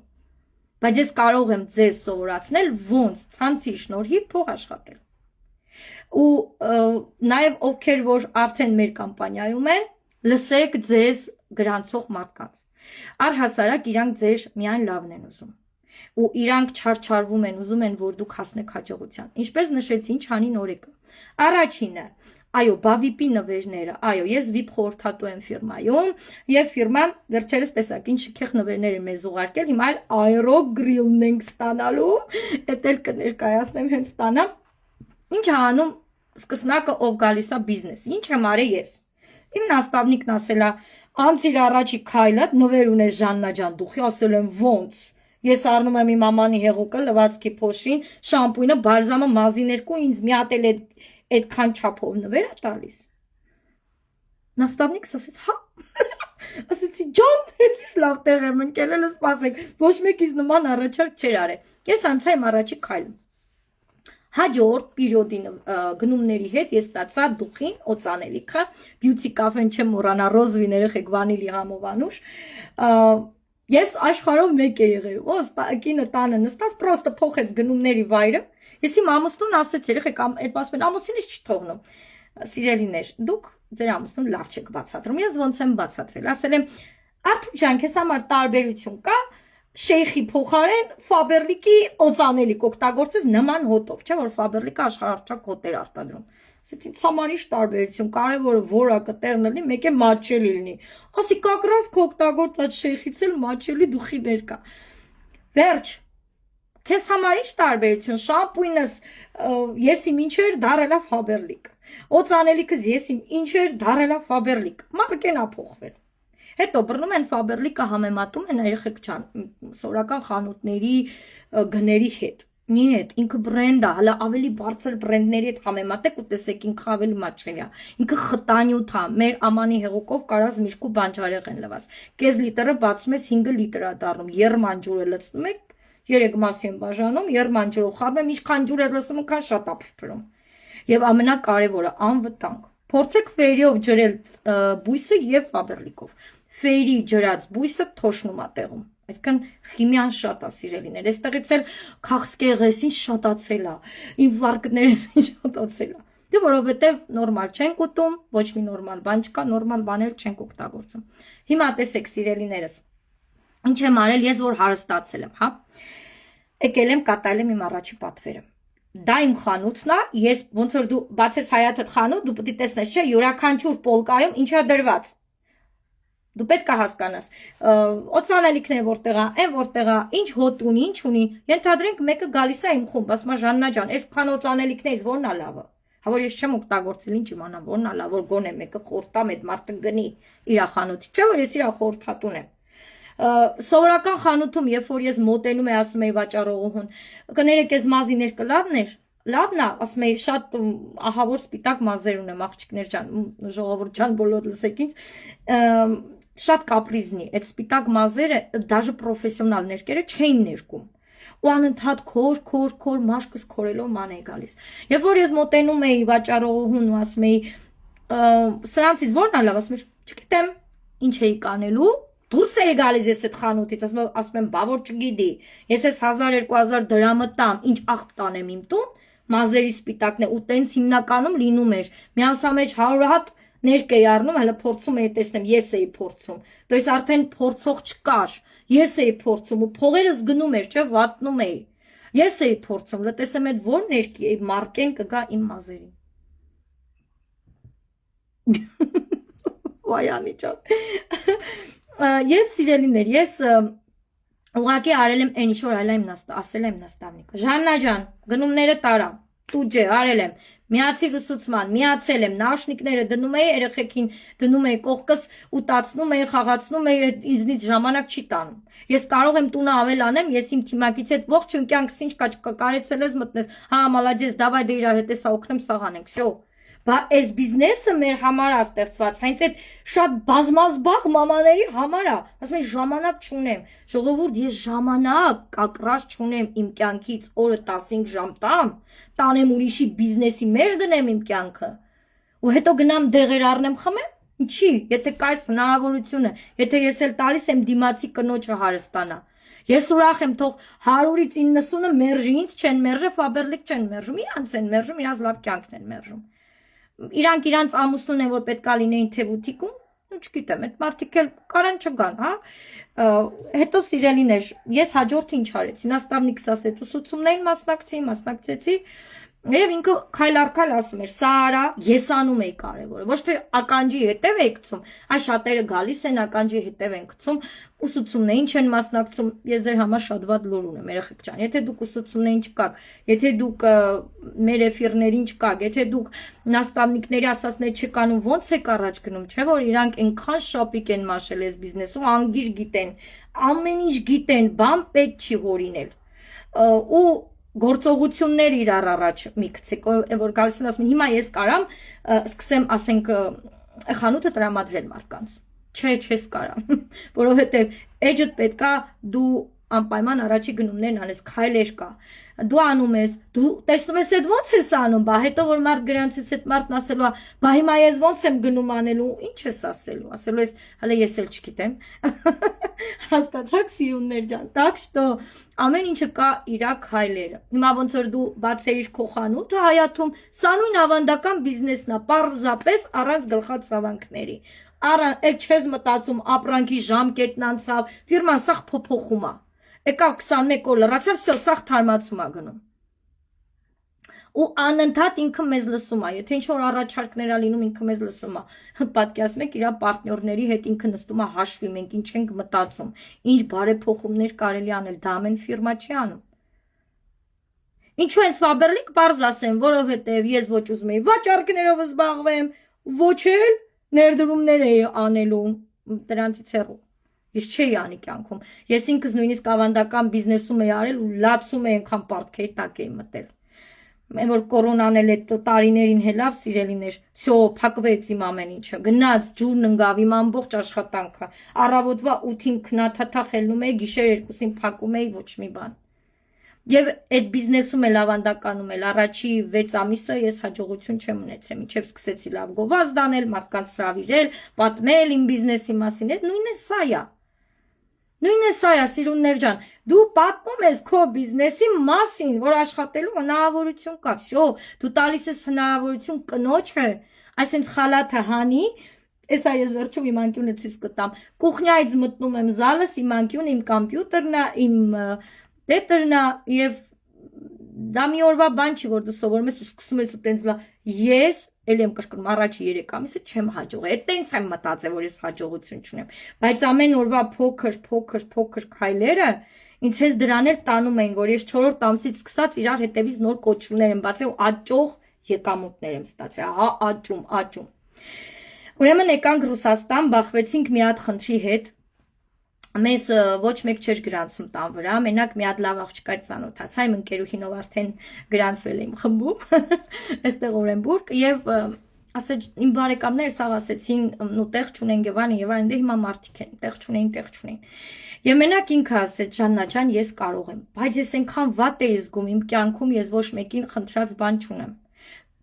Բայց ես կարող եմ ձեզ սովորացնել ոնց ցանցի շնորհիվ փող աշխատել։ Ու նաև ովքեր որ արդեն մեր կամպանիայում են, լսեք ձեզ գրանցող մարդկանց։ Առհասարակ իրանք ձեր միայն լավն են ուզում։ Ու իրանք չարչարվում են, ուզում են, որ դուք հասնեք հաջողության։ Ինչպես նշեցի, ինչ անի նորեկը։ Առաջինը, այո, բավիպի նվերները, այո, ես VIP խորհրդատու եմ ֆիրմայում, եւ ֆիրման վերջերս տեսակ ինչ շքեղ նվերներ է մեզ ուղարկել, հիմա այլ aero grill-ն ենք ստանալու, դա էլ կներկայացնեմ հենց ստանամ։ Ինչ անում սկսնակը ով գալիս է բիզնես։ Ինչ եմ արել ես։ Իմ նաստավնիկն ասել է, անցիր առաջի քայլը, նվեր ունես Ժաննա ջան, դուխի ասել եմ ոնց։ Ես առնում եմ իմ մամանի հեղուկը, լվացքի փոշին, շամպույնը, բալզամը, մազիներկու, ինձ մի հատ էլ այդքան չափով նվեր է տալիս։ Նաստավնիկս ասեց, հա։ Ասեցի, ջան, ես լավ տեղ եմ ընկել, էլ սպասեք, ոչ մեկից նման առաջարկ չէր արել։ Ես անցա իմ առաջի քայլը։ Հաջորդ պիրիոդի գնումների հետ ես ստացա դուխին, օծանելիքը, բյութի կաֆեն չեմ մոռանա, ռոզվին երեխեք վանիլի համով անուշ։ Ես աշխարհով մեկ է եղել, կինը տանը նստած, պրոստը փոխեց գնումների վայրը։ Ես իմ ամուսնուն ասեցի, երեխեք, այդ ասում են, ամուսինս չթողնում։ Սիրելիներ, դուք ձեր ամուսնուն լավ չեք բացատրում։ Ես ոնց եմ բացատրել, ասել եմ, Արթուր ջան, քեզ համար տարբերություն կա, Շեյխի փոխարեն Ֆաբերլիկի օծանելիք օգտագործես նման հոտով, չէ՞ որ Ֆաբերլիկը աշխարհարչակ հոտեր արտադրում։ Ասեցի, ցամարի տարբերություն, կարևորը որակը տեղն լինի, մեկ է մաչելի լինի։ Ասի, կակրաս օգտագործած շեյխից էլ մաչելի դուխիներ կա։ Վերջ, քեզ համար ի՞նչ տարբերություն, շամպույնս ես իմ ինչեր դարելա Ֆաբերլիկ, օծանելիքս ես իմ ինչեր դարելա Ֆաբերլիկ, մարկեն ա փոխվել։ Հետո բռնում են Ֆաբերլիկը համեմատում են երեխեք ջան սորական խանութների գների հետ։ Նիետ, ինքը բրենդ է, հələ ավելի բարձր բրենդների հետ համեմատեք ու տեսեք ինքը ավելի մաչելի է։ Ինքը խտանյութ է, մեր ամանի հեղուկով կարած միշկու բանջարեղ են լվաս։ Կես լիտրը բացում ես 5 լիտր է դառնում, երման ջուրը լցնում եք, 3 մասի են բաժանում, երման ջուրը խառնում եմ, ինչքան ջուր է լցնում, այնքան շատ է փրփրում։ Եվ ամենակարևորը անվտանգ։ Փորձեք ֆերիով ջրել բույսը եւ Ֆաբերլիկով։ Ֆերի ջրած բույսը թոշնում է տեղում։ Այսինքն քիմիան շատ է սիրելիներ։ Այստեղից էլ քաղցկեղեսին շատացել է, ինֆարկտներեսին շատացել է։ Դե որովհետեւ նորմալ չենք ուտում, ոչ մի նորմալ բան չկա, նորմալ բաներ չենք օգտագործում։ Հիմա տեսեք սիրելիներս։ Ինչ եմ արել ես, որ հարստացել եմ, հա։ Եկել եմ կատարել եմ իմ առաջի պատվերը։ Դա իմ խանութն է, ես ոնց որ դու բացես հայաթդ խանութ, դու պետք է տեսնես, չէ, յուրաքանչյուր պոլկայում ինչա դրված։ Դու պետք է հասկանաս, օծանելիքն է որտեղ է, այն որտեղ է, ինչ հոտ ունի, ինչ ունի։ Ենթադրենք մեկը գալիս է իմ խումբ, ասում է Ժաննա ջան, այսքան օծանելիքներից ո՞րն է լավը։ Հա որ ես չեմ օգտագործել, ինչ իմանամ, ո՞րն է լավ, որ գոնե մեկը խորտամ այդ մարդը գնի իր խանութի, չէ՞ որ ես իր խորթատուն եմ։ Սովորական խանութում, երբ որ ես մոտենում եմ, ասում եմ վաճառողուն, կներեք այս մազիներ կլավներ, լավն է, ասում եմ շատ ահավոր սպիտակ մազեր ունեմ, աղջիկներ ջան, ժողովուրդ ջան, բոլոր լսեք ինձ, շատ կապրիզնի, այդ սպիտակ մազերը, դաժե պրոֆեսիոնալ ներկերը չէին ներկում։ Ու անընդհատ քոր մաշկս քորելով ման էի գալիս։ Երբ որ ես մոտենում էի վաճառողուն ու ասում էի, սրանցից ո՞րն է լավ, ասում եմ, չգիտեմ, ինչ էի կանելու, դուրս էի գալիս ես այդ խանութից, ասում եմ, բա որ չգիտի, ես ես 1000-2000 դրամը տամ, ինչ աղբ տանեմ իմ տուն, մազերի սպիտակն է, ու տենց հիմնականում լինում էր, մի ամսամեջ 100 հատ ներկ էի առնում, հələ փորձում էի տեսնեմ, ես էի փորձում, դու ես արդեն փորձող չկար, ես էի փորձում ու փողերս գնում էր, չէ, վատնում էի, ես էի փորձում, լտեսեմ այդ որ ներկի էի, մարկեն կգա իմ մազերին։ Վայանի ջան։ Եվ սիրելիներ, ես ուղղակի արել եմ այն ինչ որ ասել եմ նաստավնիկը։ Ժաննա ջան, գնումները տարա, տուջե արել եմ։ Միացի ուսուցման, միացել եմ, նաշնիկները դնում էի, երեխեքին դնում էի կողքս ուտացնում էի, խաղացնում էի, ինձնից ժամանակ չի տանում։ Ես կարող եմ տունը ավելանեմ, ես իմ թիմակից հետ ողջույն կյանքս ինչ կա, կարեցել ես մտնես։ Հա, մալադես, դավայ դե իրար հետ էսա օգնեմ, սաղանենք, всё։ Բա այս բիզնեսը մեր համար է ստեղծված, հենց այդ շատ բազմազբաղ մամաների համար է։ Ասում եմ ժամանակ չունեմ։ Ժողովուրդ, ես ժամանակ կակրած չունեմ իմ կյանքից օրը 15 ժամ տանեմ ուրիշի բիզնեսի մեջ դնեմ իմ կյանքը։ Ու հետո գնամ դեղեր առնեմ խմեմ։ Ինչի, եթե կա այս հնարավորությունը, եթե ես էլ տալիս եմ դիմացի կնոջը հարստանա։ Ես ուրախ եմ, թող 100-ից 90-ը մերժի, ինձ չեն մերժը, Ֆաբերլիկ չեն մերժում, իրանց են մերժում, իրանց լավ կյանքն են մերժում։ Իրանք իրանց ամուսնուն են, որ պետքա լինեին թևութիկում, չգիտեմ, այդ մարդիկ էլ կարան չգան, հա։ Հետո սիրելիներ, ես հաջորդը ինչ արեցի, նաստավնիկս ասեց, ուսուցումներին մասնակցեցի, Եվ ինքը քայլ առ քայլ ասում էր, սա արա, ես անում էի կարևորը, ոչ թե ականջի հետև է գցում, այ շատերը գալիս են ականջի հետև են գցում, ուսուցումներին չեն մասնակցում, ես ձեր համար շատ վատ լուր ունեմ, երեխեք ջան, եթե դուք ուսուցումներին չկաք, եթե դուք մեր էֆիրներին չկաք, եթե դուք նաստավնիկների ասածներ չեք անում, ո՞նց եք առաջ գնում, չէ՞ որ իրանք այնքան շապիկ են մաշել այս բիզնեսում, անգիր գիտեն, ամեն ինչ գիտեն, բան պետք չի հորինել, ու գործողություններ իրար առաջ մի գցեք, որ գալիս են ասում, հիմա ես կարամ սկսեմ, ասենք, խանութը տրամադրել մարդկանց, չէ, չես կարամ, որովհետև էջդ պետքա դու անպայման առաջի գնումներն անես, քայլեր կա, դու անում ես, դու տեսնում ես այդ ոնց ես անում, բա հետո որ մարդ գրանցես այդ մարդն ասելու, բա հիմա ես ոնց եմ գնում անելու, ինչ ես ասելու ես, հələ ես էլ չգիտեմ, հասկացաք սիրուններ ջան, так что ամեն ինչը կա իր քայլերը, հիմա ոնց որ դու բացեիր քո խանութը Հայաթում, սա նույն ավանդական բիզնեսն է, պարզապես առանց գլխացավանքների, այդ չես մտածում ապրանքի ժամկետն անցավ, ֆիրման սաղ փոփոխում է, եկավ 21 օր լրացավ, всё, սաղ թարմացում է գնում։ Ու անընդհատ ինքը մեզ լսում է, եթե ինչ որ առաջարկներ ա լինում, ինքը մեզ լսում է։ Պատկերացնում եք, իր պարտներների հետ ինքը նստում է հաշվի, մենք ինչ ենք մտածում, ինչ բարեփոխումներ կարելի անել, դա ամեն ֆիրմա չի անում։ Ինչու են սվաբերլիկ բարձ ասեմ, որովհետև ես ոչ ուզում եի վաճառքներով զբաղվեմ, ոչ էլ ներդրումներ էի անելու դրանցից հեռու։ Ես չէի անի կյանքում։ Ես ինքս նույնիսկ ավանդական բիզնեսում էի արել ու լացում էի այնքան պարտքեի տակ էի մտել։ Մեն որ կորոնան էլ այդ տարիներին հելավ սիրելիներ, всё, փակվեց իմ ամեն ինչը, գնաց, ջուրն ընկավ իմ ամբողջ աշխատանքը, առավոտվա 8-ին քնաթաթախ ելնում էի, գիշեր 2-ին փակում էի, ոչ մի բան։ Եվ այդ բիզնեսում էլ ավանդականում էլ առաջի 6 ամիսը ես հաջողություն չեմ ունեցել, մինչև սկսեցի լավ գովազդ անել, մարդկանց հրավիրել, պատմել իմ բիզնեսի մասին, այդ նույնն է սա է։ Նույնն է սա է, սիրուններ ջան, դու պատմում ես քո բիզնեսի մասին, որ աշխատելու հնարավորություն կա, всё, դու տալիս ես հնարավորություն կնոջը, այսինքն խալաթը հանի, էսա ես վերջում իմ անկյունը ցույց կտամ, կուխնյայից մտնում եմ զալս, իմ անկյունը, իմ կոմպյուտերն է, իմ դետերն է եւ դա մի օրվա բան չի, որ դու սովորում ես ու սկսում ես այտենց լա, ես էլ եմ կրկնում առաջի 3 ամիսը չեմ հաջողել, այտենց եմ մտածել, որ ես հաջողություն չունեմ, բայց ամեն օրվա փոքր քայլերը ինձ հենց դրան էլ տանում էին, որ ես 4-րդ ամսից սկսած իրար հետևից նոր կոչումներ եմ բացել ու աճող եկամուտներ եմ ստացել, ահա աճում։ Ուրեմն եկանք Ռուսաստան, բախվեցինք մի հատ խնդրի հետ, մեզ ոչ մեկ չէր գրանցում տան վրա, մենակ մի հատ լավ աղջկա ծանոթացա, իմ ընկերուհինով արդեն գրանցվել եմ խմբում, այստեղ Օրենբուրգ, եւ ասեց իմ բարեկամները սաղ ասեցին, նու տեղ չունեն եւ այն դե հիմա մարդիկ են, տեղ չունեն։ Եվ մենակ ինքը ասեց, Ժաննա ջան, ես կարող եմ, բայց ես այնքան վատ էի զգում իմ կյանքում, ես ոչ մեկին խնդրած բան չունեմ։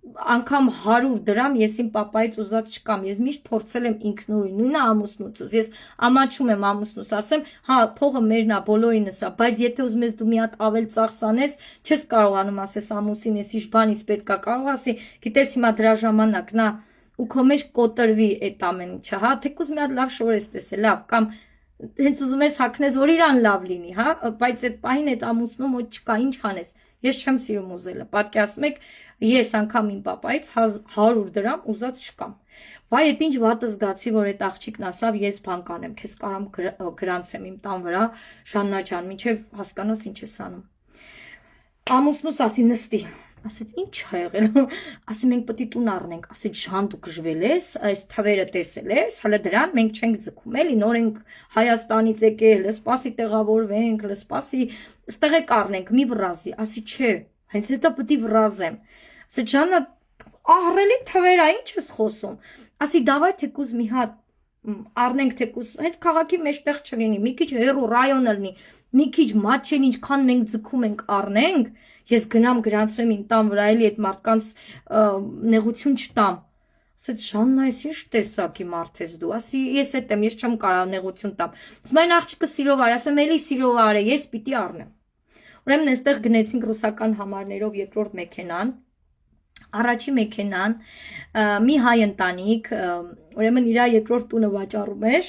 Անգամ 100 դրամ ես իմ պապայից ուզած չկամ, ես միշտ փորձել եմ ինքնուրույն, նույնը ամուսնուցս, ես ամաչում եմ ամուսնուս, ասեմ, հա, փողը մերն է, բոլորինս է, բայց եթե ուզում ես դու մի հատ ավել ծախսանես, չես կարողանում ասես ամուսին ես ինչ բանից պետք է կարող ասի, գիտես հիմա դրա ժամանակն է, ու քո մեջ կոտրվի այդ ամեն ինչը, հա, թեկուզ մի հատ լավ շոր ես տեսել, լավ, կամ հենց ուզում ես հագնես, որ իրան լավ լինի, հա, բայց այդ պահին այդ ամուսնում ոչ չկա, ինչ անես, ես չեմ սիրում ուզելը, պատկերացնում եք, ես անգամ իմ պապայից 100 դրամ ուզած չկամ, վայ, այդ ինչ վատը զգացի, որ այդ աղջիկն ասավ, ես բան կանեմ, քեզ կարամ գրանցեմ իմ տան վրա, Ժաննա ջան, մինչև հասկանաս ինչ ես անում, ամուսնուս ասի նստի, ասեց ինչ ա եղել, ասի մենք պետք է տուն առնենք, ասեց Ժան դու գժվել ես, այս թվերը տեսել ես, հələ դրան մենք չենք ձգում էլի, նոր ենք Հայաստանից եկել, սպասի տեղավորվենք, սպասի ստեղ եք առնենք, մի վրազի, ասի չէ, հենց հետո պետք է վրազեմ, ասեց Ժաննա ահռելի թվեր ա, ինչ ես խոսում, ասի դավայ թեկուզ մի հատ առնենք թեկուզ, հենց քաղաքի մեջտեղ չլինի, մի քիչ հեռու ռայոնը լինի, մի քիչ մատչեն ինչքան մենք ձգում ենք առնենք, ես գնամ գրանցվեմ իմ տան վրա էլի այդ մարդկանց նեղություն չտամ, ասեց Ժաննա ես ինչ տեսակի մարդ ես դու, ասի ես էդ եմ, ես չեմ կարող նեղություն տամ, ասում այն աղջիկը սիրով արի, ասում եմ էլի սիրով արի, ես պիտի առնեմ, ուրեմն այստեղ գնեցինք ռուսական համարներով երկրորդ մեքենան, Առաջի մեքենան մի հայ ընտանիք, ուրեմն իր երկրորդ տունը վաճառում էր,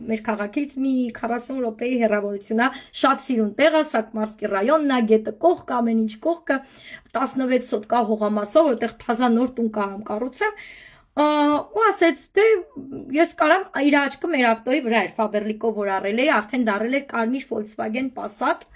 մեր քաղաքից մի 40 րոպեի հեռավորություն է, շատ սիրուն տեղ է, Սակմարսկի ռայոնն է, գետը կողք, ամեն ինչ կողքը, 16 սոտկա հողամասով, որտեղ թազա նոր տուն կարամ կառուցեմ, ու ասեց, դե ես կարամ, իր աչքը մեր ավտոյի վրա էր, Ֆաբերլիկով որ առել էի, արդեն դարել էր կարմիր Volkswagen Passat,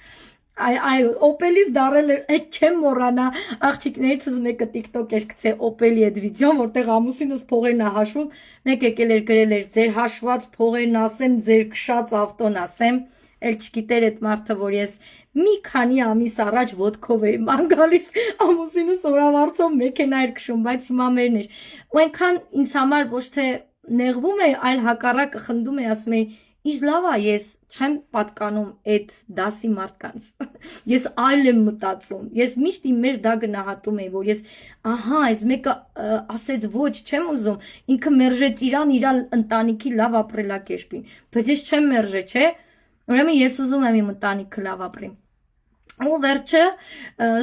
այո, Opel-ից դարել էր, այդ չեմ մոռանա, աղջիկներից մեկը TikTok էր գցե Opel-ի այդ վիդեոն, որտեղ ամուսինս փողերն է հաշվում, մեկ եկել էր գրել էր, ձեր հաշված փողերն ասեմ, ձեր քշած ավտոն ասեմ, էլ չգիտեր այդ մարդը, որ ես մի քանի ամիս առաջ ոդկով էի ման գալիս, ամուսինս օրավարձով մեքենա էր քշում, բայց հիմա մերն էր, ու այնքան ինձ համար ոչ թե նեղվում է, այլ հակառակը խնդում է, ասում է, Ինչ լավ է, ես չեմ պատկանում այդ դասի մարդկանց, ես այլ եմ մտածում, ես միշտ իմ մեջ դա գնահատում եմ, որ ես, ահա, այս մեկը ասեց ոչ, չեմ ուզում, ինքը մերժեց իրան, իր ընտանիքի լավ ապրելակերպին, բայց ես չեմ մերժե, չէ, ուրեմն ես ուզում եմ իմ ընտանիքը լավ ապրի։ Ու վերջը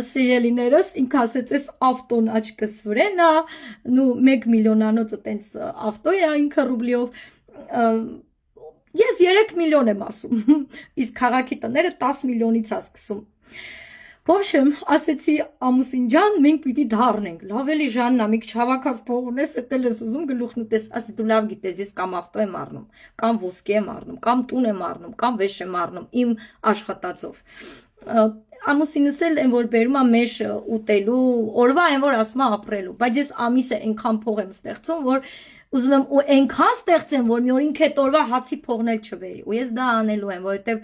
սիրելիներս ինքը ասեց էս ավտոն աչքս վրեն է, նու 1 միլիոնանոց տենց ավտո է ինքը ռուբլիով Ես 3 միլիոն եմ ասում, իսկ քաղաքի տները 10 միլիոնից է սկսում։ Ոբշեմ, ասեցի ամուսին ջան, մենք պիտի դառնենք։ Լավ էլի Ժաննա, մի քիչ հավաքած փող ունես, էտել ես ուզում գլուխն ուտես, ասի դու լավ գիտես, ես կամ ավտո եմ առնում, կամ ոսկի եմ առնում, կամ տուն եմ առնում, կամ վեշ եմ առնում իմ աշխատածով։ Ամուսինս էլ այն որ բերում է մեզ ուտելու, օրվա այն որ ասում է ապրելու, բայց ես ամիսը այնքան փող եմ ստեղծում, որ ուզում եմ ու այնքան ստեղծեմ, որ մի օր ինքը այդ օրվա հացի փողն էլ չվերի, ու ես դա անելու եմ, որովհետև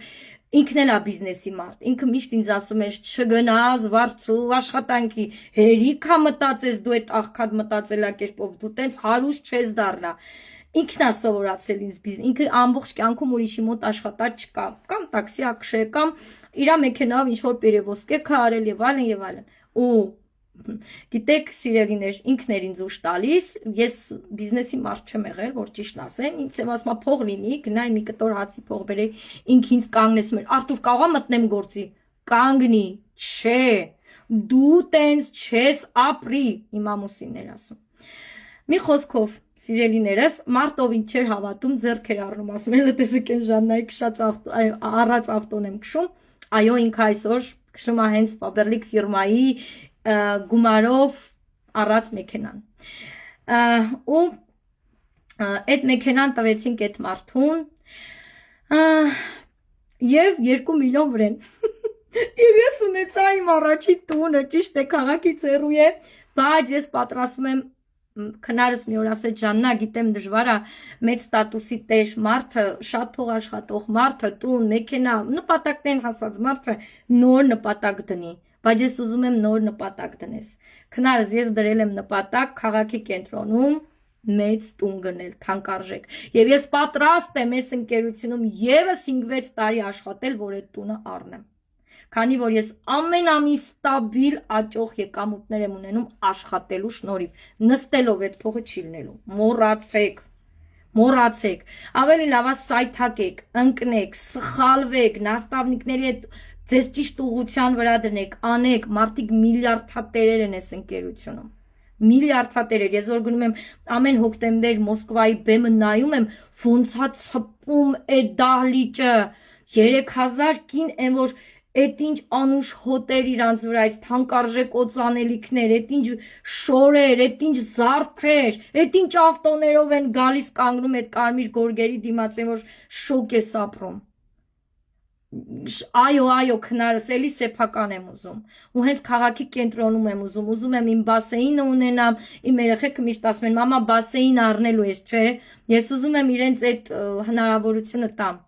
ինքն էլ է բիզնեսի մարդ, ինքը միշտ ինձ ասում է չգնաս վարձու աշխատանքի, հերիք է մտածես դու այդ աղքատ մտածելակերպով, դու տենց հարուստ չես դառնա, ինքն է սովորացել ինձ բիզնես, ինքը ամբողջ կյանքում ուրիշի մոտ աշխատած չկա, կամ տաքսի է քշե, կամ իր մեքենայով ինչ-որ պերևոսկե քա արել եւ այլն, ու Գիտեք, սիրելիներ, ինքն էր ինձ ուշ տալիս, ես բիզնեսի մարդ չեմ եղել, որ ճիշտն ասեմ, ինձ եմ ասում փող լինի, գնայի մի կտոր հացի փող բերեի, ինքը ինձ կանգնեցում էր, Արտուր կարող եմ մտնեմ գործի, կանգնի, չէ, դու տենց չես ապրի, իմ ամուսինն էր ասում։ Մի խոսքով, սիրելիներս, մարդով ինչ չէր հավատում, ձեռք էր առնում, ասում էր, տեսեք են Ժաննայի քշած առած ավտոն եմ քշում, այո, ինքը այսօր քշում է հենց Faberlic ֆիրմայի գումարով առած մեքենան ու այդ մեքենան տվեցինք այդ մարդուն եւ 2 միլիոն վրեն եւ ես ունեցա իմ առաջի տունը ճիշտ է քաղաքից հեռու է բայց ես պատրաստում եմ քնարս մի օր ասեց Ժաննա գիտեմ դժվար է մեծ ստատուսի տեժ մարդը շատ փող աշխատող մարդը տուն մեքենա նպատակներին հասած մարդը նոր նպատակ դնի Բայց ես ուզում եմ նոր նպատակ դնես։ Քնարս ես դրել եմ նպատակ քաղաքի կենտրոնում մեծ տուն գնել, թանկարժեք։ Եվ ես պատրաստ եմ այս ընկերությունում եւս 5-6 տարի աշխատել, որ այդ տունը առնեմ։ Քանի որ ես ամեն ամիս ստաբիլ աճող եկամուտներ եմ ունենում աշխատելու շնորհիվ, նստելով այդ փողը չի լինելու։ Մոռացեք։ Ավելի լավ է սայթակեք, ընկնեք, սխալվեք, նաստավնիկների հետ Ձեզ ճիշտ ուղղության վրա դնեք, անեք, մարդիկ միլիարդատերեր են այս ընկերությունում։ Միլիարդատերեր, ես որ գնում եմ ամեն հոկտեմբեր Մոսկվայի բեմը նայում եմ, ոնց է ցպում այդ դահլիճը, 3000 կին են որ այդ ինչ անուշ հոտեր իրանց վրա, այս թանկարժեք օծանելիքներ, այդ ինչ շորեր, այդ ինչ զարդեր, այդ ինչ ավտոներով են գալիս կանգնում այդ կարմիր գորգերի դիմաց են որ շոկ է սապրում։ Այո, քնարս էլի սեփական եմ ուզում ու հենց քաղաքի կենտրոնում եմ ուզում եմ իմ բասեինը ունենամ իմ երեխեքը միշտ ասում են մամա բասեին առնելու ես չէ ես ուզում եմ իրենց այդ հնարավորությունը տամ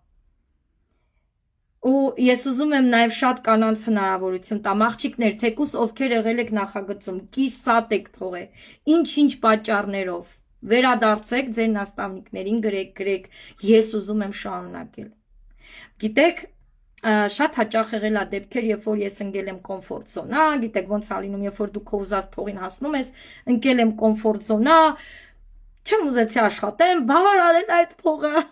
ու ես ուզում եմ նաև շատ կանանց հնարավորություն տամ աղջիկներ թեկուս ովքեր եղել եք նախագծում կիսատ եք թողել ինչ պատճառներով վերադարձեք ձեր նաստավնիկներին գրեք ես ուզում եմ շարունակել գիտեք Շատ հաճախ եղել է դեպքեր, երբ որ ես ընկել եմ կոմֆորտ զոնա, գիտեք ոնց է լինում, երբ որ դու քո ուզած փողին հասնում ես, ընկել եմ կոմֆորտ զոնա, չեմ ուզեցի աշխատեմ, բավարարել այդ փողը,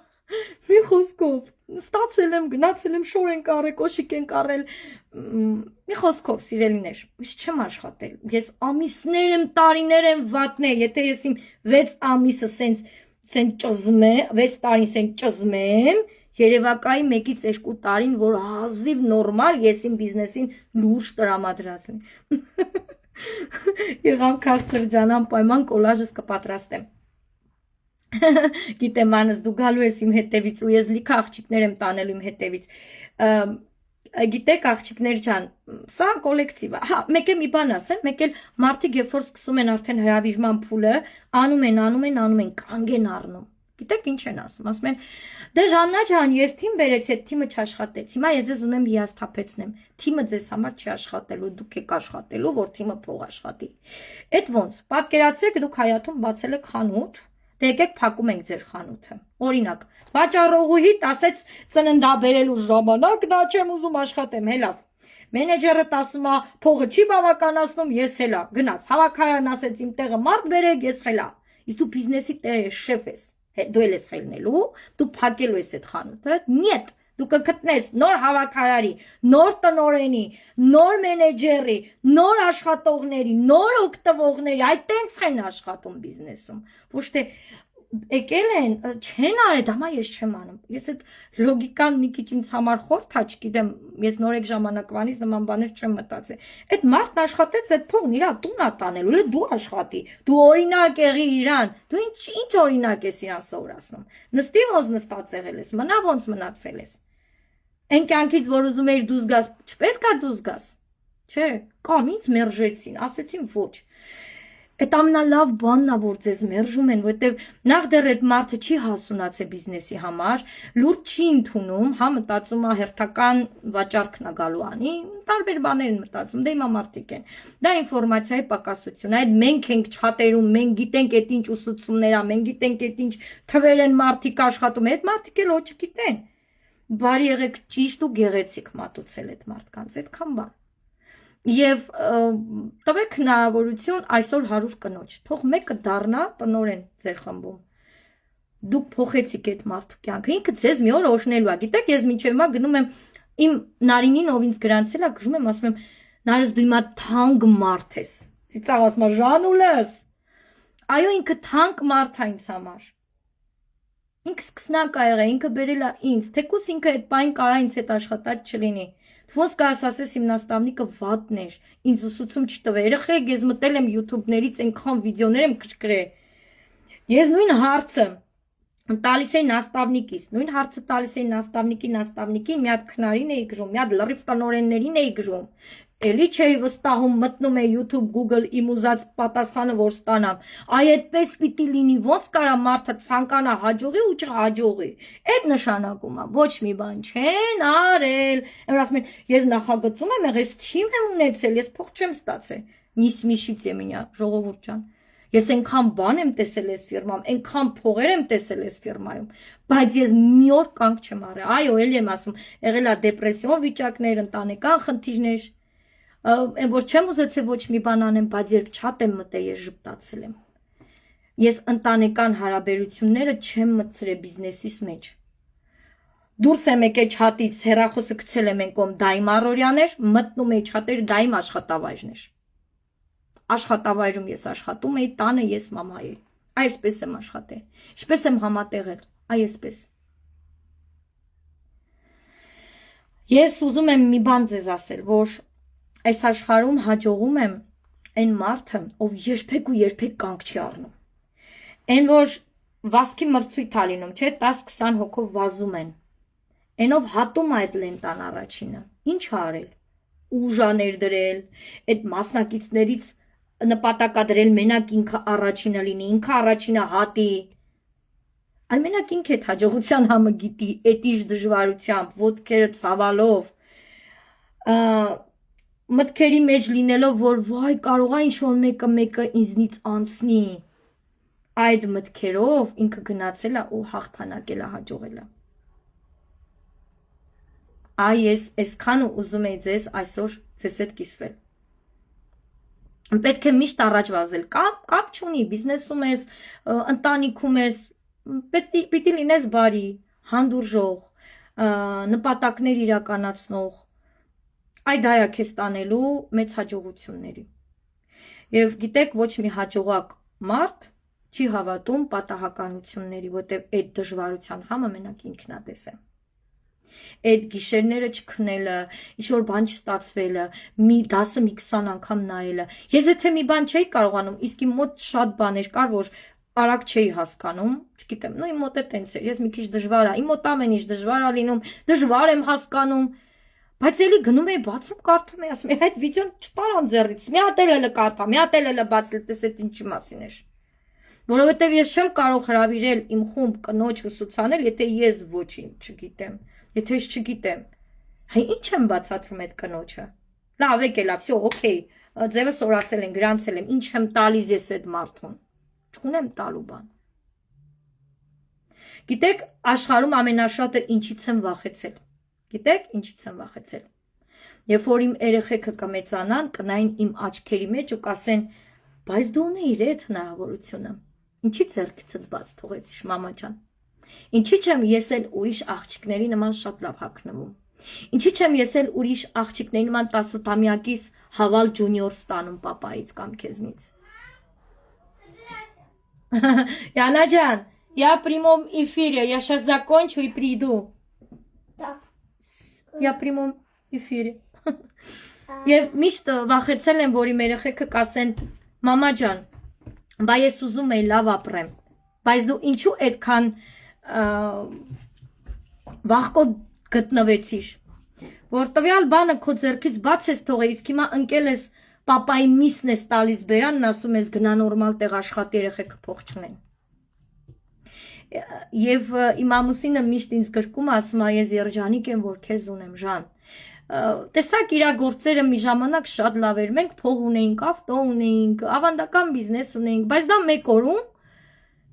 Մի խոսքով, ստացել եմ, գնացել եմ, շոր են կարել, կոշիկ են կարել, մի խոսքով, սիրելիներ, ես չեմ աշխատել, ես ամիսներ եմ, տարիներ եմ վատներ, եթե ես իմ 6 ամիսը սենց ճզմեմ, 6 տարին սենց ճզմեմ, երևակայի 1-ից 2 տարին, որ հազիվ նորմալ ես իմ բիզնեսին լուրջ տրամադրածնի։ Եղամ քաղցր ջան, անպայման կոլաժս կպատրաստեմ։ Գիտեմ անս դու գալու ես իմ հետևից ու ես լիքը աղջիկներ եմ տանելու իմ հետևից գիտեք աղջիկներ ջան սա կոլեկտիվ է հա մեկ է մի բան ասեմ մեկ էլ մարդիկ երբ որ սկսում են արդեն հրավիրման փուլը անում են կանգ են առնում գիտեք ինչ են ասում են դե Ժաննա ջան ես թիմ բերեցի այդ թիմը չաշխատեց հիմա ես ձեզ ունեմ հիասթափեցնեմ թիմը ձեզ համար չի աշխատելու դուք եք աշխատելու որ թիմը փող աշխատի այդ ոնց պատկերացրեք դուք Հայաթում բացել եք խանութ Դե եկեք փակում ենք ձեր խանութը։ Օրինակ, վաճառողուհիդ ասեց ծննդաբերելու ժամանակ նա չեմ ուզում աշխատեմ, հելավ։ Մենեջերը ասում է փողը չի բավականացնում, ես հելա, գնաց։ Հավաքարարն ասեց իմ տեղը մարդ բերեք, ես հելա։ Իսկ դու բիզնեսի տերը շեֆ ես։ Դու ես խելնելու, դու փակելու ես այդ խանութը։ Նիետ Դու կգտնես նոր հավաքարարի, նոր տնօրենի, նոր մենեջերի, նոր աշխատողների, նոր օգտվողների, այդ տենց են աշխատում բիզնեսում։ Ոչ թե եկել են, չեն արել, դամա ես չեմ անում։ Ես այդ լոգիկան մի քիչ ինձ համար խորթ է, չգիտեմ, ես նորեկ ժամանակվանից նման բաներ չեմ մտածել։ Այդ մարդն աշխատեց այդ փողն իր տուն ա տանելու, elə դու աշխատի։ Դու օրինակ եղի իրան։ Դու ինչ օրինակ ես իրան սովորացնում։ Նստի ոնց նստած եղել ես, մնա ոնց մնացել ես։ Այն կյանքից, որ ուզում էիր դուրս գաս, չպետք է դուրս գաս։ Չէ, կամ ինձ մերժեցին, ասեցին ոչ։ Այդ ամենալավ բանն է, որ ձեզ մերժում են, որովհետև նախ դեռ այդ մարդը չի հասունացել բիզնեսի համար, լուրջ չի ընդունում, հա մտածում է հերթական վաճառքն է գալու անի, տարբեր բաներ են մտածում, դե հիմա մարդիկ են։ Դա ինֆորմացիայի պակասություն է, այդ մենք ենք չհատերում, մենք գիտենք այդ ինչ ուսուցումներ ա, մենք գիտենք այդ ինչ թվեր են մարդիկ աշխատում, այդ մարդիկ էլ ոչ չգիտեն։ Բարի եղեք ճիշտ ու գեղեցիկ մատուցել այդ մարդկանց, այդքան բան։ Եվ տվեք հնարավորություն այսօր 100 կնոջ, թող մեկը դառնա տնօրեն ձեր խմբում։ Դուք փոխեցիք այդ մարդու կյանքը, ինքը ձեզ մի օր օժնելու է։ Գիտեք, ես մինչև հիմա գնում եմ իմ Նարինին, ով ինձ գրանցել է, գժում եմ, ասում եմ, Նարես դու հիմա թանկ մարդ ես։ Ծիծաղ ասում է, Ժանուլես։ Այո, ինքը թանկ մարդ է ինձ համար։ Ինքը սկսնակ ա եղել, ինքը բերել է ինձ, թեկուզ ինքը այդ բան կարա ինձ հետ աշխատած չլինի։ Ոնց կարաս ասես իմ նաստավնիկը վատն էր, ինձ ուսուցում չտվե։ Երեխեք ես մտել եմ YouTube-ներից այնքան վիդեոներ եմ քրքրել։ Ես նույն հարցը տալիս էի նաստավնիկից, նույն հարցը տալիս էի նաստավնիկին, մի հատ քնարին էի գրում, մի հատ լրիվ տնօրեններին էի գրում։ Էլի չէի վստահում, մտնում էի YouTube, Google իմ ուզած պատասխանը որ ստանամ։ Այ այդպես պիտի լինի, ոնց կարա մարդը ցանկանա հաջողի ու չհաջողի։ Այդ նշանակում է, ոչ մի բան չեն արել։ Եմ ասում են, ես նախագծում եմ, ես թիմ եմ ունեցել, ես փող չեմ ստացել։ Նիս միշից է մինա, ժողովուրդ ջան։ Ես այնքան բան եմ տեսել այս ֆիրմայում, այնքան փողեր եմ տեսել այս ֆիրմայում, բայց ես մի օր կանգ չեմ արել։ Այո, էլի եմ ասում, եղել է դեպրեսիոն վիճակներ, ընտանեկան խնդիրներ, այն որ չեմ ուզեցել ոչ մի բան անեմ, բայց երբ չատ եմ մտել, ես ժպտացել եմ։ Ես ընտանեկան հարաբերությունները չեմ մտցրել բիզնեսիս մեջ։ Դուրս եմ եկել չատից, հեռախոսը գցել եմ ենկոմ դայմ առօրյաներ, մտնում էի չատեր դայմ աշխատավայրներ։ Աշխատավայրում ես աշխատում էի, տանը ես մամա էի։ Այսպես եմ աշխատել։ Ինչպես եմ համատեղել, այսպես։ Ես ուզում եմ մի բան ձեզ ասել, որ այս աշխարհում հաջողում եմ այն մարդը, ով երբեք ու երբեք կանգ չի առնում։ Այն որ վասկի մրցույթ ա լինում, չէ, 10-20 հոգով վազում են։ Այնով հատում է այդ լենտան առաջինը։ Ինչ ա արել։ Ուժ ա ներդրել, այդ մասնակիցներից նպատակադրել մենակ ինքը առաջինը լինի, ինքը առաջինը հատի։ Այ մենակ ինքը այդ հաջողության համը գիտի, այդ իշ դժվարությամբ, ոտքերը ցավալով, մտքերի մեջ լինելով, որ վայ կարող է ինչ-որ մեկը ինձնից անցնի։ Այդ մտքերով ինքը գնացել է ու հաղթանակել է, հաջողել է։ Այ ես այսքանը ուզում եի ձեզ այսօր ձեզ հետ կիսվել։ Պետք է միշտ առաջ վազել, կապ չունի, բիզնեսում ես, ընտանիքում ես, պիտի լինես բարի, հանդուրժող, նպատակներ իրականացնող, այդ այա քեզ տանելու մեծ հաջողությունների։ Եվ գիտեք, ոչ մի հաջողակ մարդ չի հավատում պատահականությունների, որտեղ այդ դժվարության համը մենակ ինքնատես է։ Այդ գիշերները չքնելը, ինչ-որ բան չստացվելը, մի 10 մի 20 անգամ նայելը։ Ես եթե մի բան չէի կարողանում, իսկ իմ մոտ շատ բաներ կար, որ արագ չէի հասկանում, չգիտեմ, նույն մոտ է տենց էր, ես մի քիչ դժվար է, իմ մոտ ամեն ինչ դժվար է լինում, դժվար եմ հասկանում, բայց էլի գնում էի բացում կարդում էի, ասում էի, այդ վիդեոն չտարան ձեռից, մի հատ էլ կարդա, մի հատ էլ բացել, տեսեք ինչի մասին էր։ Որովհետև ես չեմ կարող հրավիրել իմ խումբ կնոջ ուսուցանել, եթե ես ոչինչ չգիտեմ, եթե ես չգիտեմ։ Հայ ինչ եմ բացատրում այդ կնոջը։ Լավ եկե լավ, всё, օքեյ, ձևս օրացել են, գրանցել եմ, ինչ եմ տալիս ես այդ մարդուն։ Չունեմ տալու բան։ Գիտեք, աշխարհում ամենաշատը ինչից եմ վախեցել։ Գիտեք, ինչից եմ վախեցել։ Երբ որ իմ երեխեքը կմեծանան, կնային իմ աչքերի մեջ ու կասեն, բայց դու ունեիր այդ հնարավորությունը։ Ինչի ձեռքիցդ բաց թողեցիր, մամա ջան։ Ինչի՞ չեմ ես էլ ուրիշ աղջիկների նման շատ լավ հագնվում։ Ինչի՞ չեմ ես էլ ուրիշ աղջիկների նման 18-ամյակից հավալ ջունիոր ստանում պապայից կամ քեզնից։ Яна ջան, я в прямом эфире, я сейчас закончу и приду. Так. Я в прямом эфире. Եվ միշտ վախեցել եմ, որ իմ երեխեքը կասեն, մամա ջան, բա ես ուզում եի լավ ապրեմ, բայց դու ինչու այդքան վախկոտ գտնվեցիր, որ տվյալ բանը քո ձեռքից բաց ես թողել, իսկ հիմա ընկել ես պապայի միսն ես տալիս բերանն, ասում ես գնա նորմալ տեղ աշխատի, երեխեքը փող չունեն։ Եվ իմ ամուսինը միշտ ինձ գրկում ասում է, ես երջանիկ եմ, որ քեզ ունեմ, Ժան։ Տեսակ իրա գործերը մի ժամանակ շատ լավ էր, մենք փող ունեինք, ավտո ունեինք, ավանդական բիզնես ունեինք, բայց դա մեկ օրում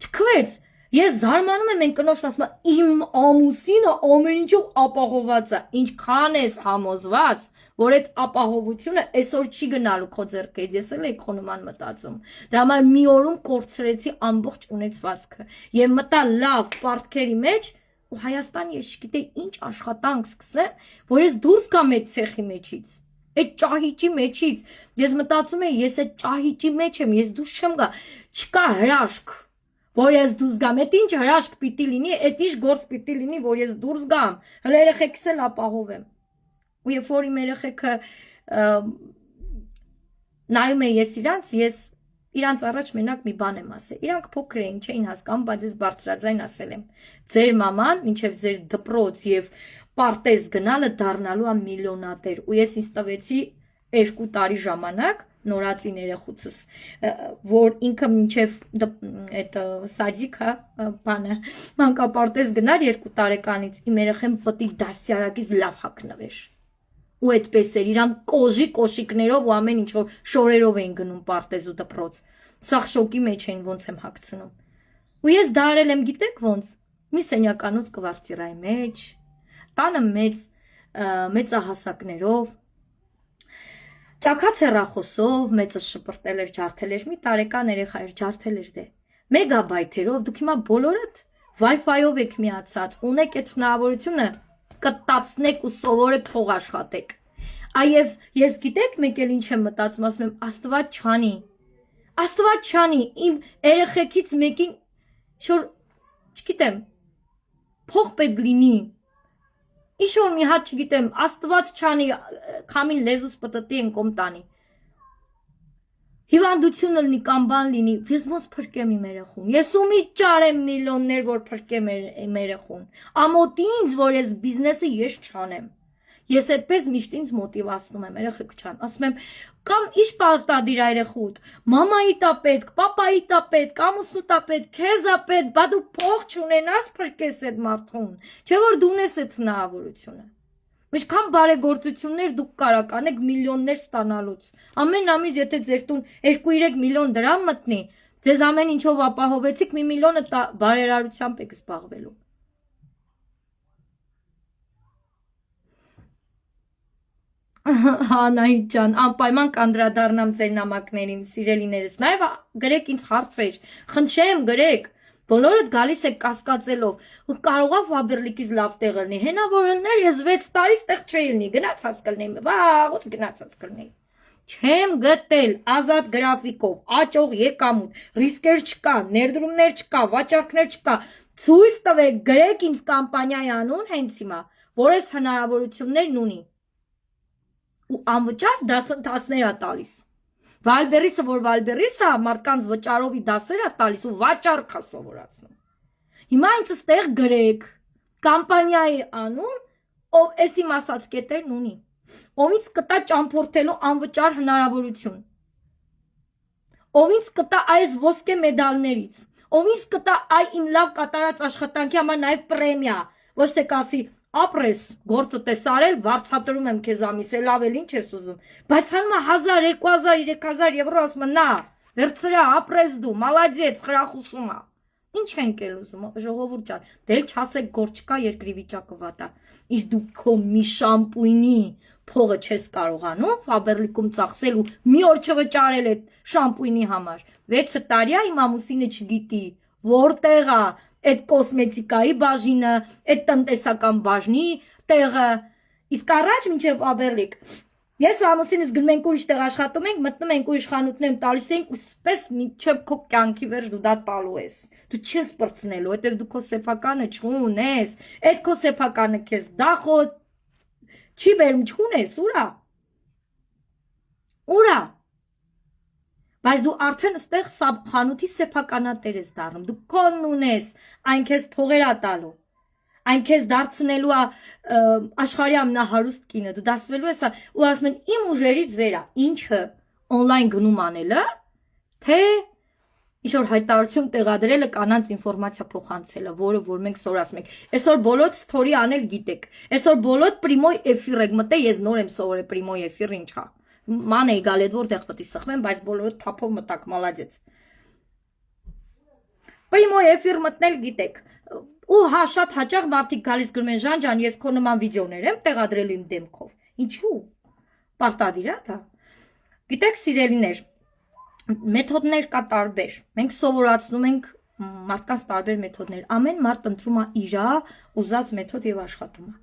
չքվեց։ Ես զարմանում եմ, մենք կնոջն ասում եմ, իմ ամուսինը ամեն ինչով ապահոված է, ինչքան ես համոզված, որ այդ ապահովությունը այսօր չի գնալու քո ձեռքից, ես էլ եք խոնման մտածում։ Դրա համար մի օրում կորցրեցի ամբողջ ունեցվածքը եւ մտա լավ պարտքերի մեջ ու Հայաստանի ես չգիտեի ինչ աշխատանք սկսեմ, որ ես դուրս գամ այդ ցեխի մեջից, այդ ճահիճի մեջից։ Ես մտածում եմ, ես այդ ճահիճի մեջ եմ, ես դուրս չեմ գա, չկա հրաշք, որ ես դուրս գամ, այդ ինչ հրաշք պիտի լինի, այդ ինչ գործ պիտի լինի, որ ես դուրս գամ, հələ երեխեքս էլ ապահովեմ։ Ու երբ որ իմ երեխեքը նայում է ես իրանց առաջ մենակ մի բան եմ ասել։ Իրանք փոքր էին, չէին հասկանում, բայց ես բարձրաձայն ասել եմ. ձեր մաման, մինչև ձեր դպրոց եւ պարտեզ գնալը դառնալու է միլիոնատեր։ Ու ես ինձ տվեցի 2 տարի ժամանակ նորածին երեխուցս, որ ինքը մինչև այդ սադիկա բանը մանկապարտեզ գնար 2 տարեկանից, իմ երեխեն պետք է դասյարակից լավ հագնվեր։ Ու այդպես էր, իրան կոշիկներով ու ամեն ինչ որ շորերով էին գնում պարտեզ ու դպրոց։ Սաղ շոկի մեջ էին ոնց եմ հագցնում։ Ու ես դա արել եմ, գիտեք ոնց։ Մի սենյականոց կվարտիրայի մեջ, տանը մեծահասակներով, ճաքած հեռախոսով, մեծը շպրտել էր, ջարդել էր, մի տարեկան երեխա էր, ջարդել էր դե։ Մեգաբայթերով, դուք հիմա բոլորդ Wi-Fi-ով եք միացած, ունեք այդ հնարավորությունը կտացնեք ու սովորեք փող աշխատեք։ Այև ես գիտեք մեկ էլ ինչ եմ մտածում, ասում եմ Աստված չանի, իմ երեխեքից մեկին շոր չգիտեմ փող պետք լինի։ Ինչ որ մի հատ չգիտեմ, Աստված չանի, քամին լեզուս պտտի են կոմտանի։ Հիվանդություն լինի կամ բան լինի, ես ոնց փրկեմ իմ երեխուն։ Ես ումից ճարեմ միլիոններ, որ փրկեմ իմ երեխուն։ Ամոթ ինձ, որ ես բիզնեսը ես չանեմ։ Ես այդպես միշտ ինձ մոտիվացնում եմ, երեխեք չան, ասում եմ, կամ ինչ պարտադիր երեխուդ, մամայի տա պետք, պապայի տա պետք, ամուսնու տա պետք, քեզ ա պետք, բա դու փող չունենաս փրկես այդ մարդուն, չէ որ դու ունես այդ հնարավորությունը։ Ինչքան բարեգործություններ դուք կարող կանեք միլիոններ ստանալուց։ Ամեն ամիս եթե ձեր տուն 2-3 միլիոն դրամ մտնի, ձեզ ամեն ինչով ապահովեցիք, 1 միլիոնը բարերարությամբ եք զբաղվելու։ Անահիտ ջան, անպայման կանդրադառնամ ձեր նամակներին, սիրելիներս, նաև գրեք ինձ հարցեր, խնդրեմ գրեք, Բոլորդ գալիս եք կասկածելով, ու կարող է Ֆաբերլիկից լավ տեղ լինի։ Հենա որ ելներ, ես 6 տարի ստեղ չէի լինի, գնացած կլինեի, վաղուց գնացած կլինեի։ Չեմ գտել ազատ գրաֆիկով, աճող եկամուտ, ռիսկեր չկա, ներդրումներ չկա, վաճառքներ չկա։ Ցույց տվեք, գրեք ինձ կամպանիայի անուն հենց հիմա, որ այս հնարավորություններն ունի։ Ու անվճար դասընթացներ է տալիս։ Վալբերիսը, որ Վալբերիսը մարդկանց վճարովի դասեր է տալիս ու վաճառք է սովորացնում։ Հիմա ինձ ստեղ գրեք կամպանիայի անուն, ով էս իմ ասած կետերն ունի, ով ինձ կտա ճամփորդելու անվճար հնարավորություն, ով ինձ կտա այս ոսկե մեդալներից, ով ինձ կտա այ իմ լավ կատարած աշխատանքի համար նաև պրեմիա, ոչ թե կասի ապրես, գործդ ես արել, վարձատրում եմ քեզ ամիսը, լավ էլ ինչ ես ուզում, բայց հանում 1000, 2000, 3000 եվրո ասում նա, վերցրա, ապրես դու, մալադեց, խրախուսում է։ Ինչ ենք էլ ուզում, ժողովուրդ ջան, դե չասեք գործ չկա, երկրի վիճակը վատ է։ Ինչ դու քո մի շամպույնի փողը չես կարողանում Ֆաբերլիկում ծախսել ու մի օր չվճարել այդ շամպույնի համար։ 6 տարի է իմ ամուսինը չգիտի, որտեղ է այդ կոսմետիկայի բաժինը, այդ տնտեսական բաժնի տեղը, իսկ առաջ մինչև Ֆաբերլիկ ես ու ամուսինս գնում ենք ուրիշ տեղ աշխատում ենք, մտնում ենք ուրիշ խանութներում տալիս ենք, ուսպես մինչև քո կյանքի վերջ դու դա տալու ես։ Դու չես բրցնելու, հետև դու քո սեփականը չունես, այդ քո սեփականը քեզ դախոտ չի բերում, չունես, ուրա։ Ուրա։ Բայց դու արդեն ստեղ խանութի սեփականատեր ես դառնում, դու քոնն ունես, այն քեզ փողեր է տալու, այն քեզ դարձնելու է աշխարհի ամենահարուստ կինը, դու դասվելու ես ու ասում են իմ ուժերից վեր է, ինչը օնլայն գնում անելը, թե ինչ-որ հայտարարություն տեղադրելը, կանանց ինֆորմացիա փոխանցելը, որը որ մենք սոր ասում ենք, այսօր բոլոտ սթորի անել գիտեք, այսօր բոլոտ պրիմոյ էֆիր եք մտե, ես նոր եմ սովորել պրիմոյ էֆիր ինչ է, ման էի գալ էդ որտեղ պետք է սխմեմ, բայց բոլորը թափով մտակ, մալադեց։ Պրիմոյ էֆիր մտնել գիտեք, ու հա շատ հաճախ մարդիկ գալիս գրում են Ժան ջան, ես քո նման վիդեոներ եմ տեղադրելու իմ դեմքով, ինչու, պարտադիր է դա, գիտեք սիրելիներ, մեթոդներ կա տարբեր, մենք սովորացնում ենք մարդկանց տարբեր մեթոդներ, ամեն մարդ ընտրում է իր ուզած մեթոդ եւ աշխատում է։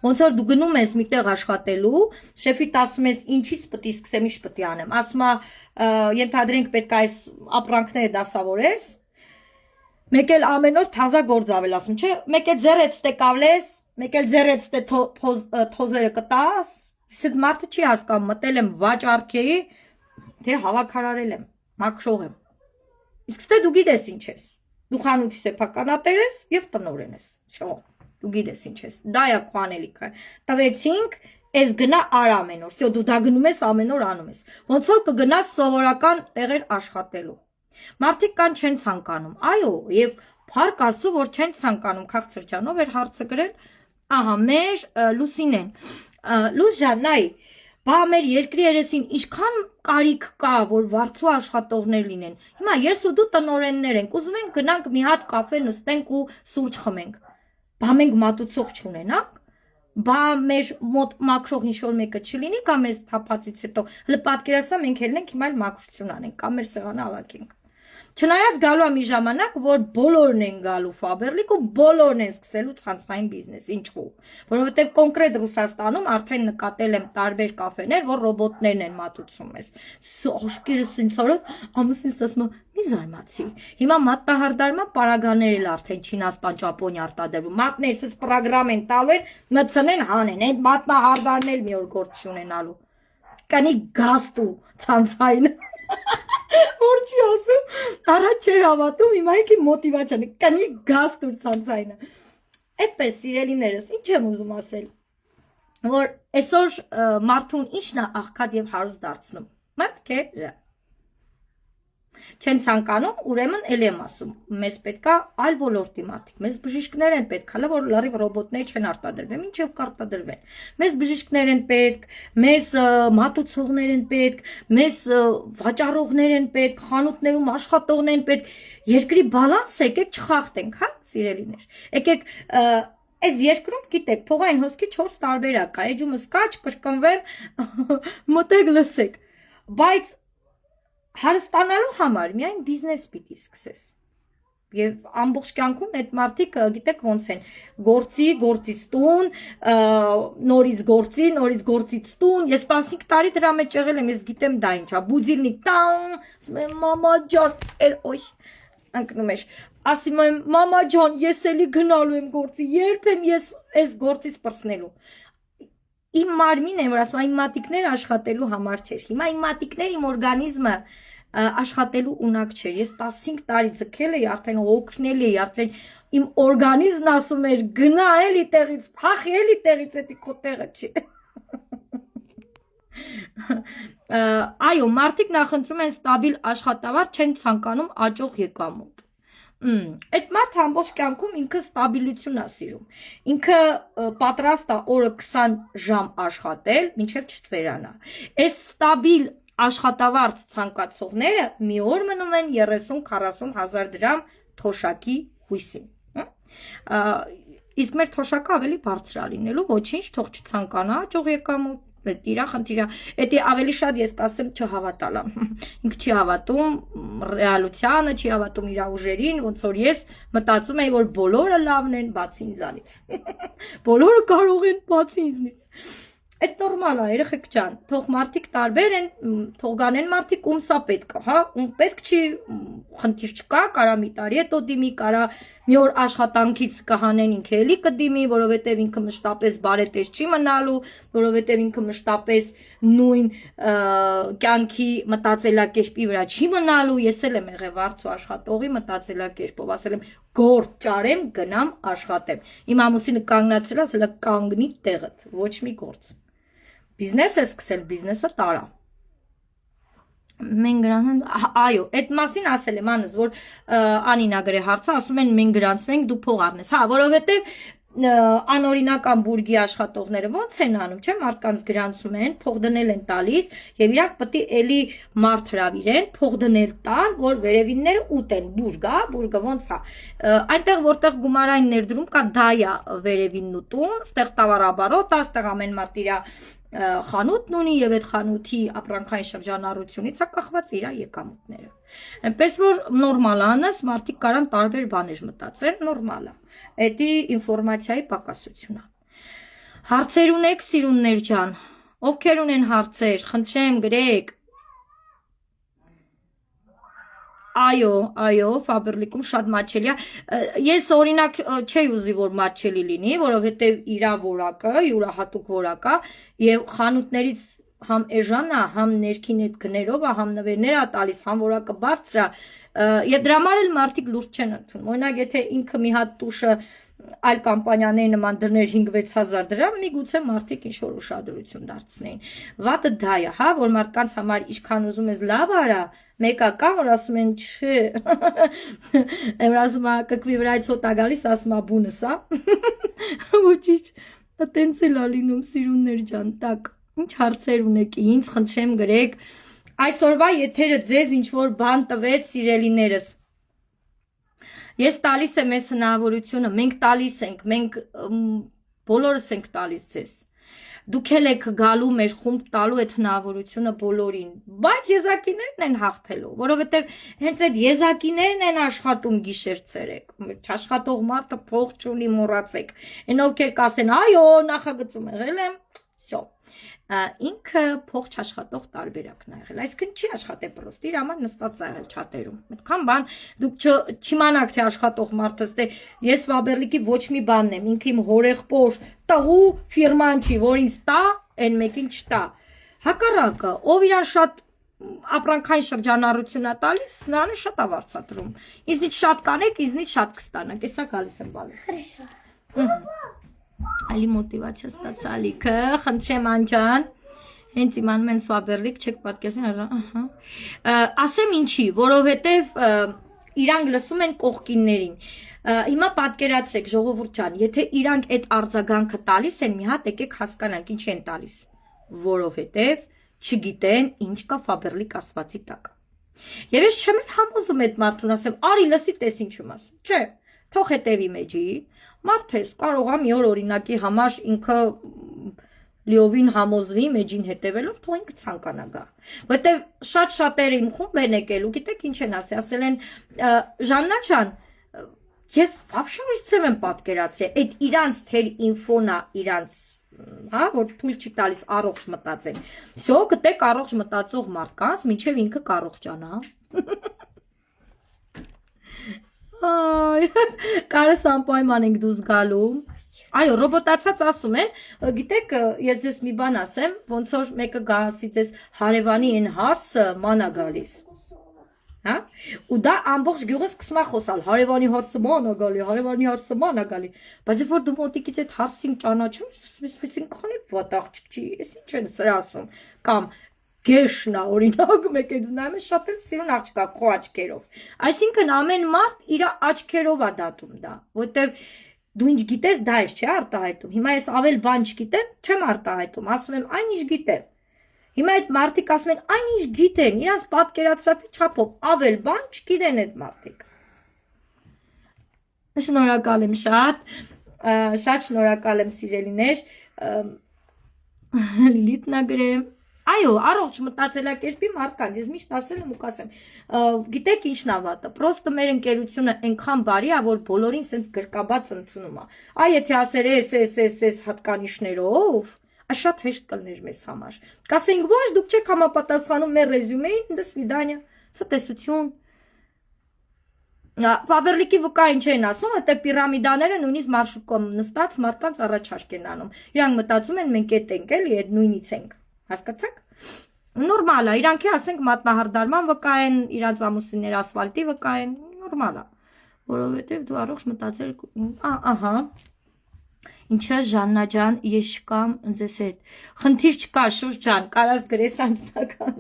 Ոնց որ դու գնում ես միտեղ աշխատելու, շեֆիդ ասում ես ինչից պետք է սկսեմ, ինչ պետք է անեմ, ասում է ենթադրենք պետք է այս ապրանքները դասավորես, մեկ էլ ամեն օր թազա գործ ավել ասում, չէ, մեկ էլ ձեռեց տե կավլես, մեկ էլ ձեռեց տե թոզերը կտաս, իսկ մարդը չի հասկանում, մտել եմ վաճառքի, թե հավաքարարել եմ, մաքրող եմ։ Իսկ ստե դու գիտես ինչ ես։ Դու խանութի սեփականատեր ես եւ տնօրեն ես։ Շո, դու գիտես ինչ ես։ Դա է քո անելիքը։ Տվեցինք, ես գնա արա ամեն օր։ Շո, դու դա գնում ես ամեն օր անում ես։ Ոնց որ կգնաս սովորական տեղեր աշխատելու։ Մարդիկ կան չեն ցանկանում։ Այո, եւ փառք Աստծո, որ չեն ցանկանում, քաղցր ջանով էր հարցը գրել։ Ահա, մեր Լուսինեն։ Լուս ջան, նայ, բա մեր երկրի երեսին ինչքան կարիք կա, որ վարձու աշխատողներ լինեն։ Հիմա ես ու դու տնօրեններ ենք, ուզում ենք գնանք մի հատ կաֆե նստենք ու սուրճ խմենք։ Բա մենք մատուցող չունենանք։ Բա մեր մոտ մաքրող ինչ-որ մեկը չլինի, կամ այս թափածից հետո հələ պատկերացա մենք ելնենք հիմա այլ մաքրություն անենք, կամ մեր սեղանը ավակենք։ Չնայած գալու է մի ժամանակ, որ բոլորն են գալու Ֆաբերլիկ ու բոլորն են սկսելու ցանցային բիզնես, ինչու՞։ Որովհետև կոնկրետ Ռուսաստանում արդեն նկատել եմ տարբեր կաֆեներ, որ ռոբոտներն են մատուցում ես։ Աշկերս ինձ արած ամուսինս ասում է՝ մի զարմացի։ Հիմա մատնահարդարման պարագաներ էլ արդեն Չինաստան, Ճապոնիա արտադրվում։ Մատներս էս պրոգրամ են տալու են, մտցնեն հանեն, այդ մատնահարդարն էլ մի օր գործ չունենալու։ Կանի գաստու ցանցային որ չի ասում, առաջ չէր հավատում, հիմա ինքի մոտիվացիան է, կանի գաստուր ցանցայինը։ Այդպես սիրելիներս, ինչ եմ ուզում ասել, որ այսօր մարդուն ինչն է աղքատ եւ հարուստ դարձնում։ Մտքերը չեն ցանկանում, ուրեմն ելի եմ ասում, մեզ պետքա այլ ոլորտի մարդիկ, մեզ բժիշկներ են պետք, հələ որ լրիվ ռոբոտներ չեն արտադրվում, ինչեւ կարտադրվեն։ Մեզ բժիշկներ են պետք, մեզ մատուցողներ են պետք, մեզ վաճառողներ են պետք, խանութներում աշխատողներ են պետք։ Երկրի բալանս եկեք չխախտենք, հա, սիրելիներ։ Եկեք այս երկրում գիտեք, փողային հոսքի 4 տարբերակ կա, էջումս կա, կրկնվեմ, մտեք լսեք։ Բայց հարստանալու համար միայն բիզնես պիտի սկսես։ Եվ ամբողջ կյանքում այդ մարդիկ գիտեք ոնց են գործից տուն, նորից գործից տուն, ես 15 տարի դրա մեջ եղել եմ, ես գիտեմ դա ինչա, բուձիլնիկ տան, մամա ջան, օյ, ընկնում էր, ասում եմ, մամա ջան, ես էլի գնալու եմ գործի, երբ եմ ես այս գործից պրծնելու, իմ մարմինն եմ, որ ասում իմ մատիկները աշխատելու համար չէր, հիմա իմ մատիկներ, իմ օրգանիզմը աշխատելու ունակ չէր, ես 15 տարի ձգել էի, արդեն հոգնել էի, արդեն իմ օրգանիզմն ասում էր, գնա էլի տեղից, փախի էլի տեղից, էդի քո տեղը չի։ Այո, մարդիկ նախընտրում են ստաբիլ աշխատավարձ, չեն ցանկանում աճող եկամուտ։ Այդ մարդը ամբողջ կյանքում ինքը ստաբիլություն է սիրում, ինքը պատրաստ է օրը 20 ժամ աշխատել, մինչև չծերանա, այս ստաբիլ աշխատավարձ ցանկացողները մի օր մնում են 30-40 հազար դրամ թոշակի հույսին, իսկ մեր թոշակը ավելի բարձր է լինելու, ոչինչ, թող չցանկանա աճող եկամուտ, տիրա խնդիրա, էդի ավելի շատ ես կասեմ չհավատալա, ինքը չի հավատում ռեալությանը, չի հավատում իր ուժերին, ոնց որ ես մտածում եի, որ բոլորը լավն են, բացի ինձանից, բոլորը կարող են բացի ինձնից, այդ նորմալ է, երեխեք ջան, թող մարդիկ տարբեր են, թող գանեն մարդիկ ում սա պետք է, հա, ում պետք չի, խնդիր չկա, կարա մի տարի հետո դիմի, կարա մի օր աշխատանքից կհանեն ինքը էլի կդիմի, որովհետև ինքը մշտապես բարետես չի մնալու, որովհետև ինքը մշտապես նույն կյանքի մտածելակերպի վրա չի մնալու, ես էլ եմ եղել վարձու աշխատողի մտածելակերպով, ասել եմ գործ ճարեմ, գնամ աշխատեմ, իմ ամուսինը կանգնացել է, ասել է կանգնի տեղդ, ոչ մի գործ, բիզնես է սկսել, բիզնեսը տարա, մենք գրանցենք, այո, այդ մասին ասել եմ անս, որ Անինա գրե հարցը, ասում են մենք գրանցվենք, դու փող առնես, հա, որովհետև անօրինական բուրգի աշխատողները ոնց են անում, չէ, մարդկանց գրանցում են, փող դնել են տալիս եւ իրանք պետք է էլի մարդ հրավիրեն, փող դնել տան, որ վերևինները ուտեն, բուրգը ոնց է, այնտեղ որտեղ գումարային ներդրում կա, դա է վերևինն ուտում, ստեղ տավարաբարոտ է, ստեղ ամեն մարդ իր խանութն ունի եւ այդ խանութի ապրանքային շրջանառությունից է կախված իր եկամուտները։ Այնպես որ նորմալ անս մարդիկ կարան տարբեր բաներ մտածեն, նորմալ է։ Էդի ինֆորմացիայի պակասություն է։ Հարցեր ունեք, սիրուններ ջան։ Ովքեր ունեն հարցեր, խնդրեմ գրեք։ Այո, Ֆաբերլիկում շատ մատչելի է։ Ես օրինակ չէի ուզի, որ մատչելի լինի, որովհետև իրա որակը, յուրահատուկ որակ է, եւ խանութներից համ էժան է, համ ներքին այդ գներով է, համ նվերներ է տալիս, համ որակը բարձր է։ Եվ դրա համար էլ մարդիկ լուրջ չեն ընդունում։ Օրինակ, եթե ինքը մի հատ տուշը այլ կամպանիաների նման դրներ 5-6 հազար դրամ, միգուցե մարդիկ ինչ-որ ուշադրություն դարձնեին։ Վատը դա է, հա, որ մարդկանց համար ինչքան ուզում ես լավ արա, մեկը կա, որ ասում են չէ, որ ասում է կկվի վրայից հոտ է գալիս, ասում է բունս, հա, ոչինչ, տենց էլ է լինում, սիրուններ ջան, տակ, ինչ հարցեր ունեք, ինձ խնդրեմ գրեք, այսօրվա եթերը ձեզ ինչ-որ բան տվեց, սիրելիներս, ես տալիս եմ ես հնարավորությունը, մենք տալիս ենք, մենք բոլորս ենք տալիս ձեզ, դուք էլ եք գալու մեր խումբ տալու այդ հնարավորությունը բոլորին, բայց եզակիներն են հաղթելու, որովհետև հենց այդ եզակիներն են աշխատում գիշեր ցերեկ, չաշխատող մարդը փող չունի մոռացեք, այն ովքեր կասեն, այո, նախագծում եղել եմ, всё ինքը փող չաշխատող տարբերակն է եղել, այսինքն չի աշխատել պրոստի, իր համար նստած է եղել չաթերում, այդքան բան դուք չիմանաք թե աշխատող մարդը, ստե ես Վաբերլիկի ոչ մի բանն եմ, ինքը իմ հորեղբոր տղու ֆիրման չի, որ ինձ տա, այն մեկին չտա, հակառակը, ով իրան շատ ապրանքային շրջանառություն է տալիս, նրան է շատ ավարձատրում, ինձնից շատ կանեք, ինձնից շատ կստանաք, հեսա գալիս եմ բալիս։ Хорошо։ Ալի մոտիվացիա ստացա լիքը, խնդրեմ անջան, հենց իմանում են Ֆաբերլիկ, չեք պատկերացին, ասեմ ինչի, որովհետև իրանք լսում են կողքիններին, հիմա պատկերացրեք ժողովուրդ ջան, եթե իրանք այդ արձագանքը տալիս են, մի հատ եկեք հասկանանք ինչ են տալիս, որովհետև չգիտեն ինչ կա Ֆաբերլիկ ասվածի տակ, եւ ես չեմ համոզում այդ մարդուն, ասեմ, արի լսի տես ինչում ասում, չէ, թող հետևի մեջի, մարդ ես կարող է մի օր օրինակի համար ինքը լիովին համոզվի մեջին հետևելով, թող ինքը ցանկանա գա, որտեվ շատ շատերը իմ խումբ են եկել ու գիտեք ինչ են ասել են Ժաննա ջան, ես вообще ուրիշ եմ պատկերացրել, այդ իրանց թեր ինֆոնա, իրանց, հա, որ թույլ չի տալիս առողջ մտածեն։ Всё, գտեք առողջ մտածող մարդկանց, մինչև ինքը կառողջանա։ Այ, կարես անպայման ենք դուս գալու։ Այո, ռոբոտացած ասում են, գիտեք, ես ձեզ մի բան ասեմ, ոնց որ մեկը գասի ձեզ հարևանի այն հարսը ման է գալիս։ Հա? Ու դա ամբողջ գյուղը սկսում է խոսալ, հարևանի հարսը ման է գալի, հարևանի հարսը ման է գալի։ Բայց երբ որ դու մոտիկից այդ հարսին ճանաչում ես, ես ինքան էլ վատ աղջիկ չի, ես ինչ են սրա ասում։ Կամ գեշնա, օրինակ, մեկ է դու նայում ես շատ էլ սիրուն աղջկա քո աչքերով։ Այսինքն ամեն մարդ իր աչքերով է դատում դա, որտեվ դու ինչ գիտես, դա ես չի արտահայտում։ Հիմա ես ավել բան չգիտեմ, չեմ արտահայտում, ասում եմ այն ինչ գիտեմ։ Հիմա այդ մարդիկ ասում են այն ինչ գիտեն, իրանց պատկերացրած չափով ավել բան չգիտեն այդ մարդիկ։ Շնորհակալ եմ շատ շնորհակալ եմ սիրելիներ։ Լիլիթն ա գրեմ։ Այո, առողջ մտածելակերպի մարդկանց, ես միշտ ասել եմ ու կասեմ, գիտեք ինչն ա վատը, պրոստը մեր ընկերությունը այնքան բարի ա, որ բոլորին սենց գրկաբաց ընդունում ա։ Այ եթե ասեր էս հատկանիշներով, շատ հեշտ կլներ մեզ համար։ Կասենք ոչ, դուք չեք համապատասխանում մեր ռեզյումեին, до свидания, ցտեսություն։ Ֆաբերլիկի վկային չեն ասում, հետո պիրամիդաները նույնիսկ մարշրուտում նստած մարդկանց առաջարկ են անում։ Իրանք մտածում են մենք էդ ենք էլի, այդ նույնից ենք։ Հասկացաք։ Նորմալ է, իրանք ասենք մատնահարդարման վկային, իրանց ամուսիններ ասֆալտի վկային, նորմալ է։ Որովհետև դու առողջ մտածել, ահա։ Ինչա Ժաննա ջան, ես չկամ ձեզ հետ։ Խնդիր չկա, Շուշ ջան, կարաս գրես անձնական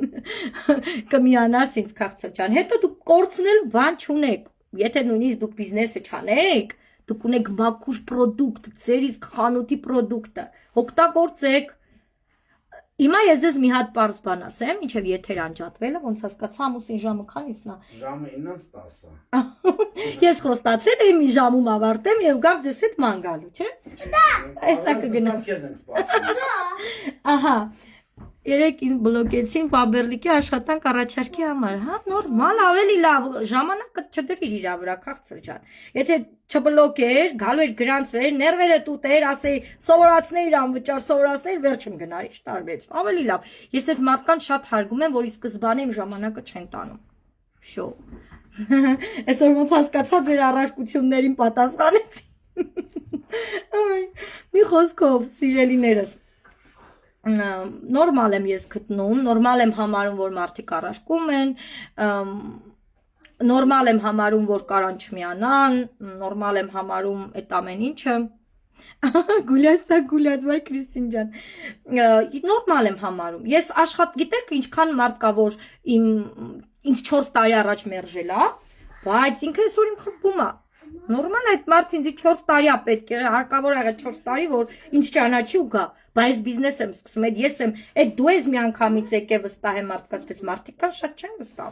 կմիանաս ինձ քաղցր ջան։ Հետո դուք կորցնելու բան չունեք։ Եթե նույնիսկ դուք բիզնեսը չանեք, դուք ունեք բակուր պրոդուկտ, ձեր իսկ խանութի պրոդուկտը, օգտագործեք։ Հիմա ես ձեզ մի հատ պարզ բան ասեմ, ինչև եթեր անջատվելը, ոնց հասկացա ամուսին ժամը քանիսն է։ Ժամը 9:10։ Ես խոստացել եմ մի ժամում ավարտեմ եւ գամ ձեզ հետ ման գալու, չէ՞։ Այսա կգնաս։ Քեզ ենք սպասում։ Ահա։ Երեք բլոկեցին Ֆաբերլիկի աշխատանք առաջարկի համար, հա, նորմալ, ավելի լավ, ժամանակը չդրիր իր վրա, քաղցր ջան։ Եթե չբլոկեր, գալու էր գրանցվեր, ներվերը տուտեր, ասեի, սովորացներ անվճար, սովորացներ, վերջում գնար, ինչ տարբերից, ավելի լավ։ Ես այդ մարդկանց շատ հարգում եմ, որ ի սկզբանե իմ ժամանակը չեն տանում։ Շո։ Այսօր ոնց հասկացա ձեր առարկություններին պատասխանեցի։ Այ, մի խոսքով, սիրելիներս նորմալ եմ ես գտնում, նորմալ եմ համարում, որ մարդիկ առարկում են, նորմալ եմ համարում, որ կարան չմիանան, նորմալ եմ համարում այդ ամեն ինչը, գուլյաց, վայ Քրիստին ջան, նորմալ եմ համարում, ես գիտեք ինչքան մարդ կա, որ ինձ 4 տարի առաջ մերժել է, բայց ինքը այսօր իմ խփում է, նորմալ այդ մարդ ինձ 4 տարի է պետք է, հարկավոր եղել 4 տարի, որ ինձ ճանաչի ու գա, բայց բիզնես եմ սկսում, այդ դու ես մի անգամից եկե վստահ եմ մարդկանց, բայց մարդիկ կան շատ չեն վստահ։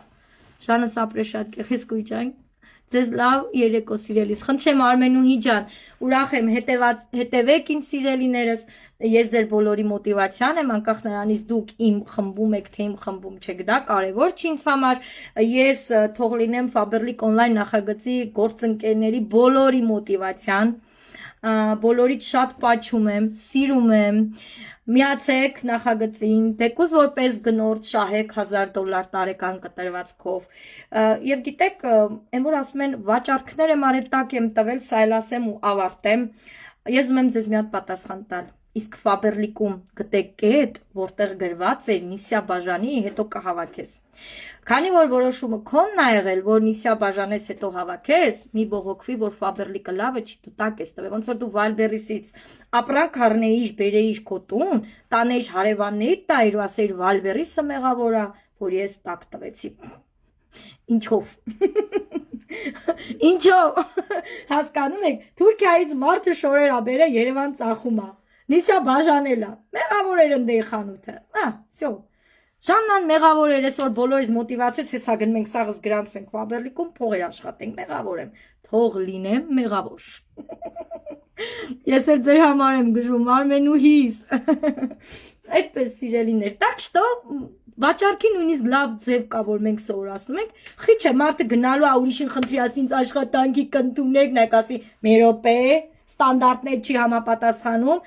Ժանս ապրե շատ գեղեցկույն ջան, ձեզ լավ երեկո սիրելիս, խնդրեմ Արմենուհի ջան, ուրախ եմ հետևեք ինձ սիրելիներս, ես ձեր բոլորի մոտիվացիան եմ, անկախ նրանից դուք իմ խմբում եք, թե իմ խմբում չեք, դա կարևոր չի ինձ համար, ես թող լինեմ Faberlic Online նախագծի գործընկերների բոլորի մոտիվացիան, բոլորից շատ պաչում եմ, սիրում եմ, միացեք նախագծին, թեկուզ որպես գնորդ շահեք $1000 տարեկան կտրվածքով, և գիտեք, են որ ասում են վաճառքներ եմ արել տակ եմ տվել, սա էլ ասեմ ու ավարտեմ, ես ուզում եմ ձեզ մի հատ պատասխան տալ, իսկ Ֆաբերլիկում գտեք կետ, որտեղ գրված է Նիսյա բաժանի, հետո կհավաքես, քանի որ որոշումը քոնն ա եղել, որ Նիսյա բաժանես հետո հավաքես, մի բողոքվի, որ Ֆաբերլիկը լավը չի դու տակ ես տվել, ոնց որ դու Վալբերիսից ապրանք առնեիր, բերեիր քո տուն, տանեիր հարևանների տայր ու ասեիր Վալբերիսը մեղավոր ա, որ ես տակ տվեցի։ Ինչով։ Ինչով։ Հասկանում եք, Թուրքիայից մարդը շորեր ա բերել Երևան ծախում ա։ Նիսյա բաժանել ա։ Մեղավոր էր ընդեի խանութը։ Всё։ Ժաննան մեղավոր էր, այսօր բոլորից մոտիվացեց, հեսա գնում ենք սաղս գրանցվենք Ֆաբերլիկում, փողեր աշխատենք, մեղավոր եմ, թող լինեմ մեղավոր։ Ես էլ ձեր համար եմ գժում, Արմենուհիս։ Այդպես սիրելիներ, так что Վաճառքի նույնիսկ լավ ձև կա, որ մենք սովորացնում ենք, խիչ է մարդը գնալու է ուրիշին խնդրի ասի ինձ աշխատանքի կընտրեք, նայեք ասի մեր րոպե, ստանդարտներ չի համապատասխանում,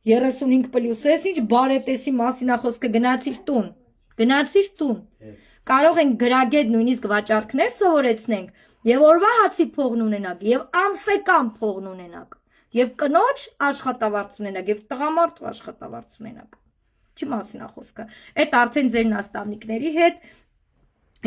35+ ես, ինչ բարետեսի մասին է խոսքը, գնացիր տուն, կարող ենք գրագետ նույնիսկ վաճառքներ սովորեցնենք, եւ օրվա հացի փողն ունենաք, եւ ամսեկան փողն ունենաք, եւ կնոջ աշխատավարձ ունենաք, եւ տղամարդու աշխատավարձ ունենաք, չի մասին է խոսքը, այդ արդեն ձեր նաստավնիկների հետ,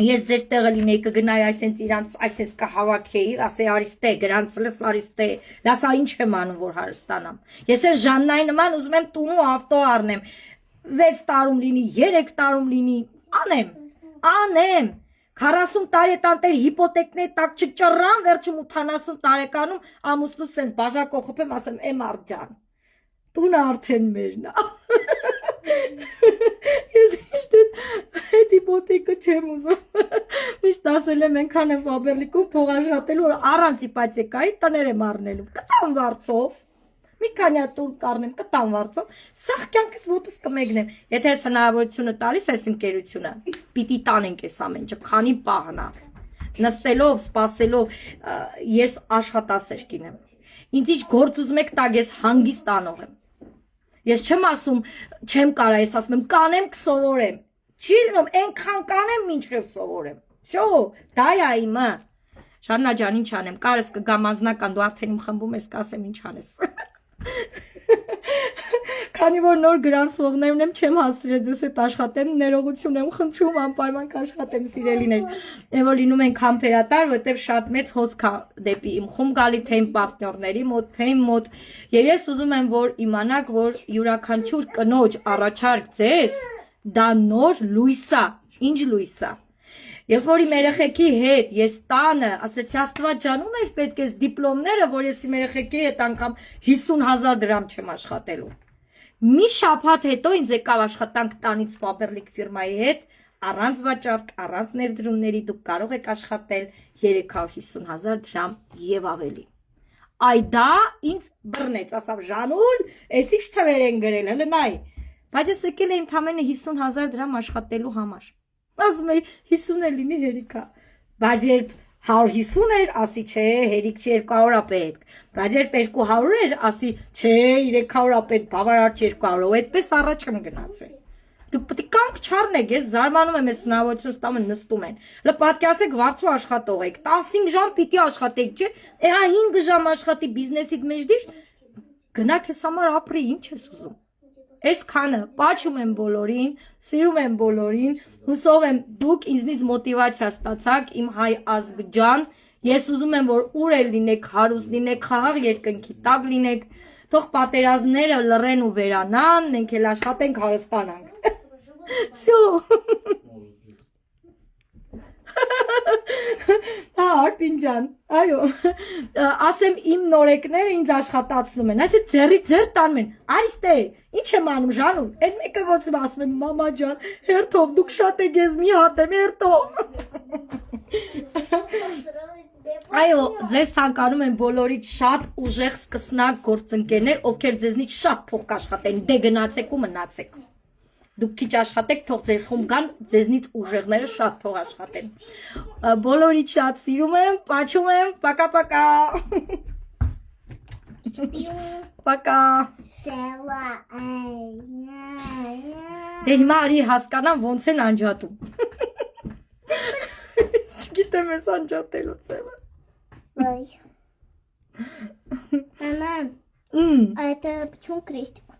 ես ձեր տեղը լինեի կգնայի այսենց իրանց այսենց կհավաքեի, ասեի արիստե, գրանցլես արիստե, լասա ինչ եմ անում, որ հարստանամ, ես են Ժաննայի նման ուզում եմ տուն ու ավտո առնեմ, 6 տարում լինի, 3 տարում լինի, անեմ, 40 տարի տանտեր հիպոթեկներ տակ չճռան, վերջում 80 տարեկանում ամուսնուս սենց բաժակով խփեմ, ասեմ Էմար ջան, տունը արդեն մերն է, ես միշտ այդ հիպոթեկը չեմ ուզում, միշտ ասել եմ ենքան եմ Ֆաբերլիկում փող աշխատելու, որ առանց իպոթեկայի տներ եմ առնելու, կտամ վարձով, մի քանի տուն կառնեմ, կտամ վարձով, սաղ կյանքս ոտս կմեկնեմ, եթե ես հնարավորությունը տալիս այս ընկերությունը, պիտի տանենք այս ամեն ինչը, քանի պահն է, նստելով, սպասելով, ես աշխատասեր կինեմ, ինձ ինչ գործ ուզում եք տակ, ես հանգիստ անող եմ, ես չեմ ասում, չեմ կարա, ես ասում եմ, կանեմ կսովորեմ, չի լինում, ենքան կանեմ մինչև սովորեմ, շո, դա է իմը, Ժաննա ջան, ինչ անեմ, կարս կգամ անձնական, դու արդեն իմ խմբում ես, կասեմ ինչ անես Քանի որ նոր գրանցվողներ ունեմ, չեմ հասցրել ձեզ հետ աշխատեմ, ներողություն եմ խնդրում, անպայման կաշխատեմ սիրելիներ։ Եվ որ լինում ենք համբերատար, որտեղ շատ մեծ հոսք է դեպի իմ խումբ գալի, թե իմ պարտներների մոտ, թե իմ մոտ։ Եվ ես ուզում եմ, որ իմանաք, որ յուրաքանչյուր կնոջ առաջարկ ձեզ դա նոր լույս է, ինչ լույս է։ Երբ որ իմ երեխեքի հետ ես տանը, ասեցի Աստված ջան, ում էր պետք է դիպլոմները, որ ես իմ երեխեքի հետ անգամ 50,000 դրամ չեմ աշխատելու։ Մի շաբաթ հետո ինձ եկավ աշխատանք տանից Ֆաբերլիկ ֆիրմայի հետ, առանց վաճառք, առանց ներդրումների դուք կարող եք աշխատել 350,000 դրամ եւ ավելի։ Այ դա ինձ բռնեց, ասավ Ժանուլ, էս ինչ թվեր են գրել, հələ նայ։ Բայց ես եկել եմ ընդամենը 50,000 դրամ աշխատելու համար։ Ասում էի 50 է լինի հերիքա, բայց երբ 150 էր, ասի չէ, հերիք չի 200 է պետք, բայց երբ 200 էր, ասի չէ, 300 է պետք, բավարար 200, ու այդպես առաջ եմ գնացել։ Դուք պետք է կանգ չառնեք, ես զարմանում եմ, ես հնարավորություն ստանում նստում են։ Հələ պատկերացեք վարձու աշխատող եք, 15 ժամ պիտի աշխատեք, չէ՞։ Հա 5 ժամ աշխատի բիզնեսիդ մեջ դիշ, գնա քեզ համար ապրի, ինչ ես ուզում։ Այսքանը պաչում եմ բոլորին, սիրում եմ բոլորին, հուսով եմ դուք ինձնից մոտիվացիա ստացաք, իմ հայ ազգ ջան, ես ուզում եմ, որ ուր էլ լինեք, հարուստ լինեք, խաղաղ երկնքի տակ լինեք, թող պատերազմները լռեն ու վերանան, մենք էլ աշխատենք հարստանանք։ Всё։ Հա, Արփին ջան, այո, ասեմ իմ նորեկները ինձ աշխատացնում են, այսինքն ձեռի ձեռ տանում են, այստե, ինչ եմ անում Ժանուլ, այն մեկը ոնց ասում եմ, մամա ջան, հերթով, դուք շատ եք ես մի հատ եմ, հերթով։ Այո, ձեզ ցանկանում եմ բոլորից շատ ուժեղ սկսնակ գործընկերներ, ովքեր ձեզնից շատ փող կաշխատեն, դե գնացեք ու մնացեք։ Դուք քիչ աշխատեք, թող ձեր խումբ գան, ձեզնից ուժեղները շատ փող աշխատեն։ Բոլորից շատ սիրում եմ, պաչում եմ, պակա-պակա։ Պակա։ Դե հիմա արի հասկանամ ոնց են անջատում։ Չգիտեմ ես անջատելու ձևը։ Ой. Мама, а это почему крестик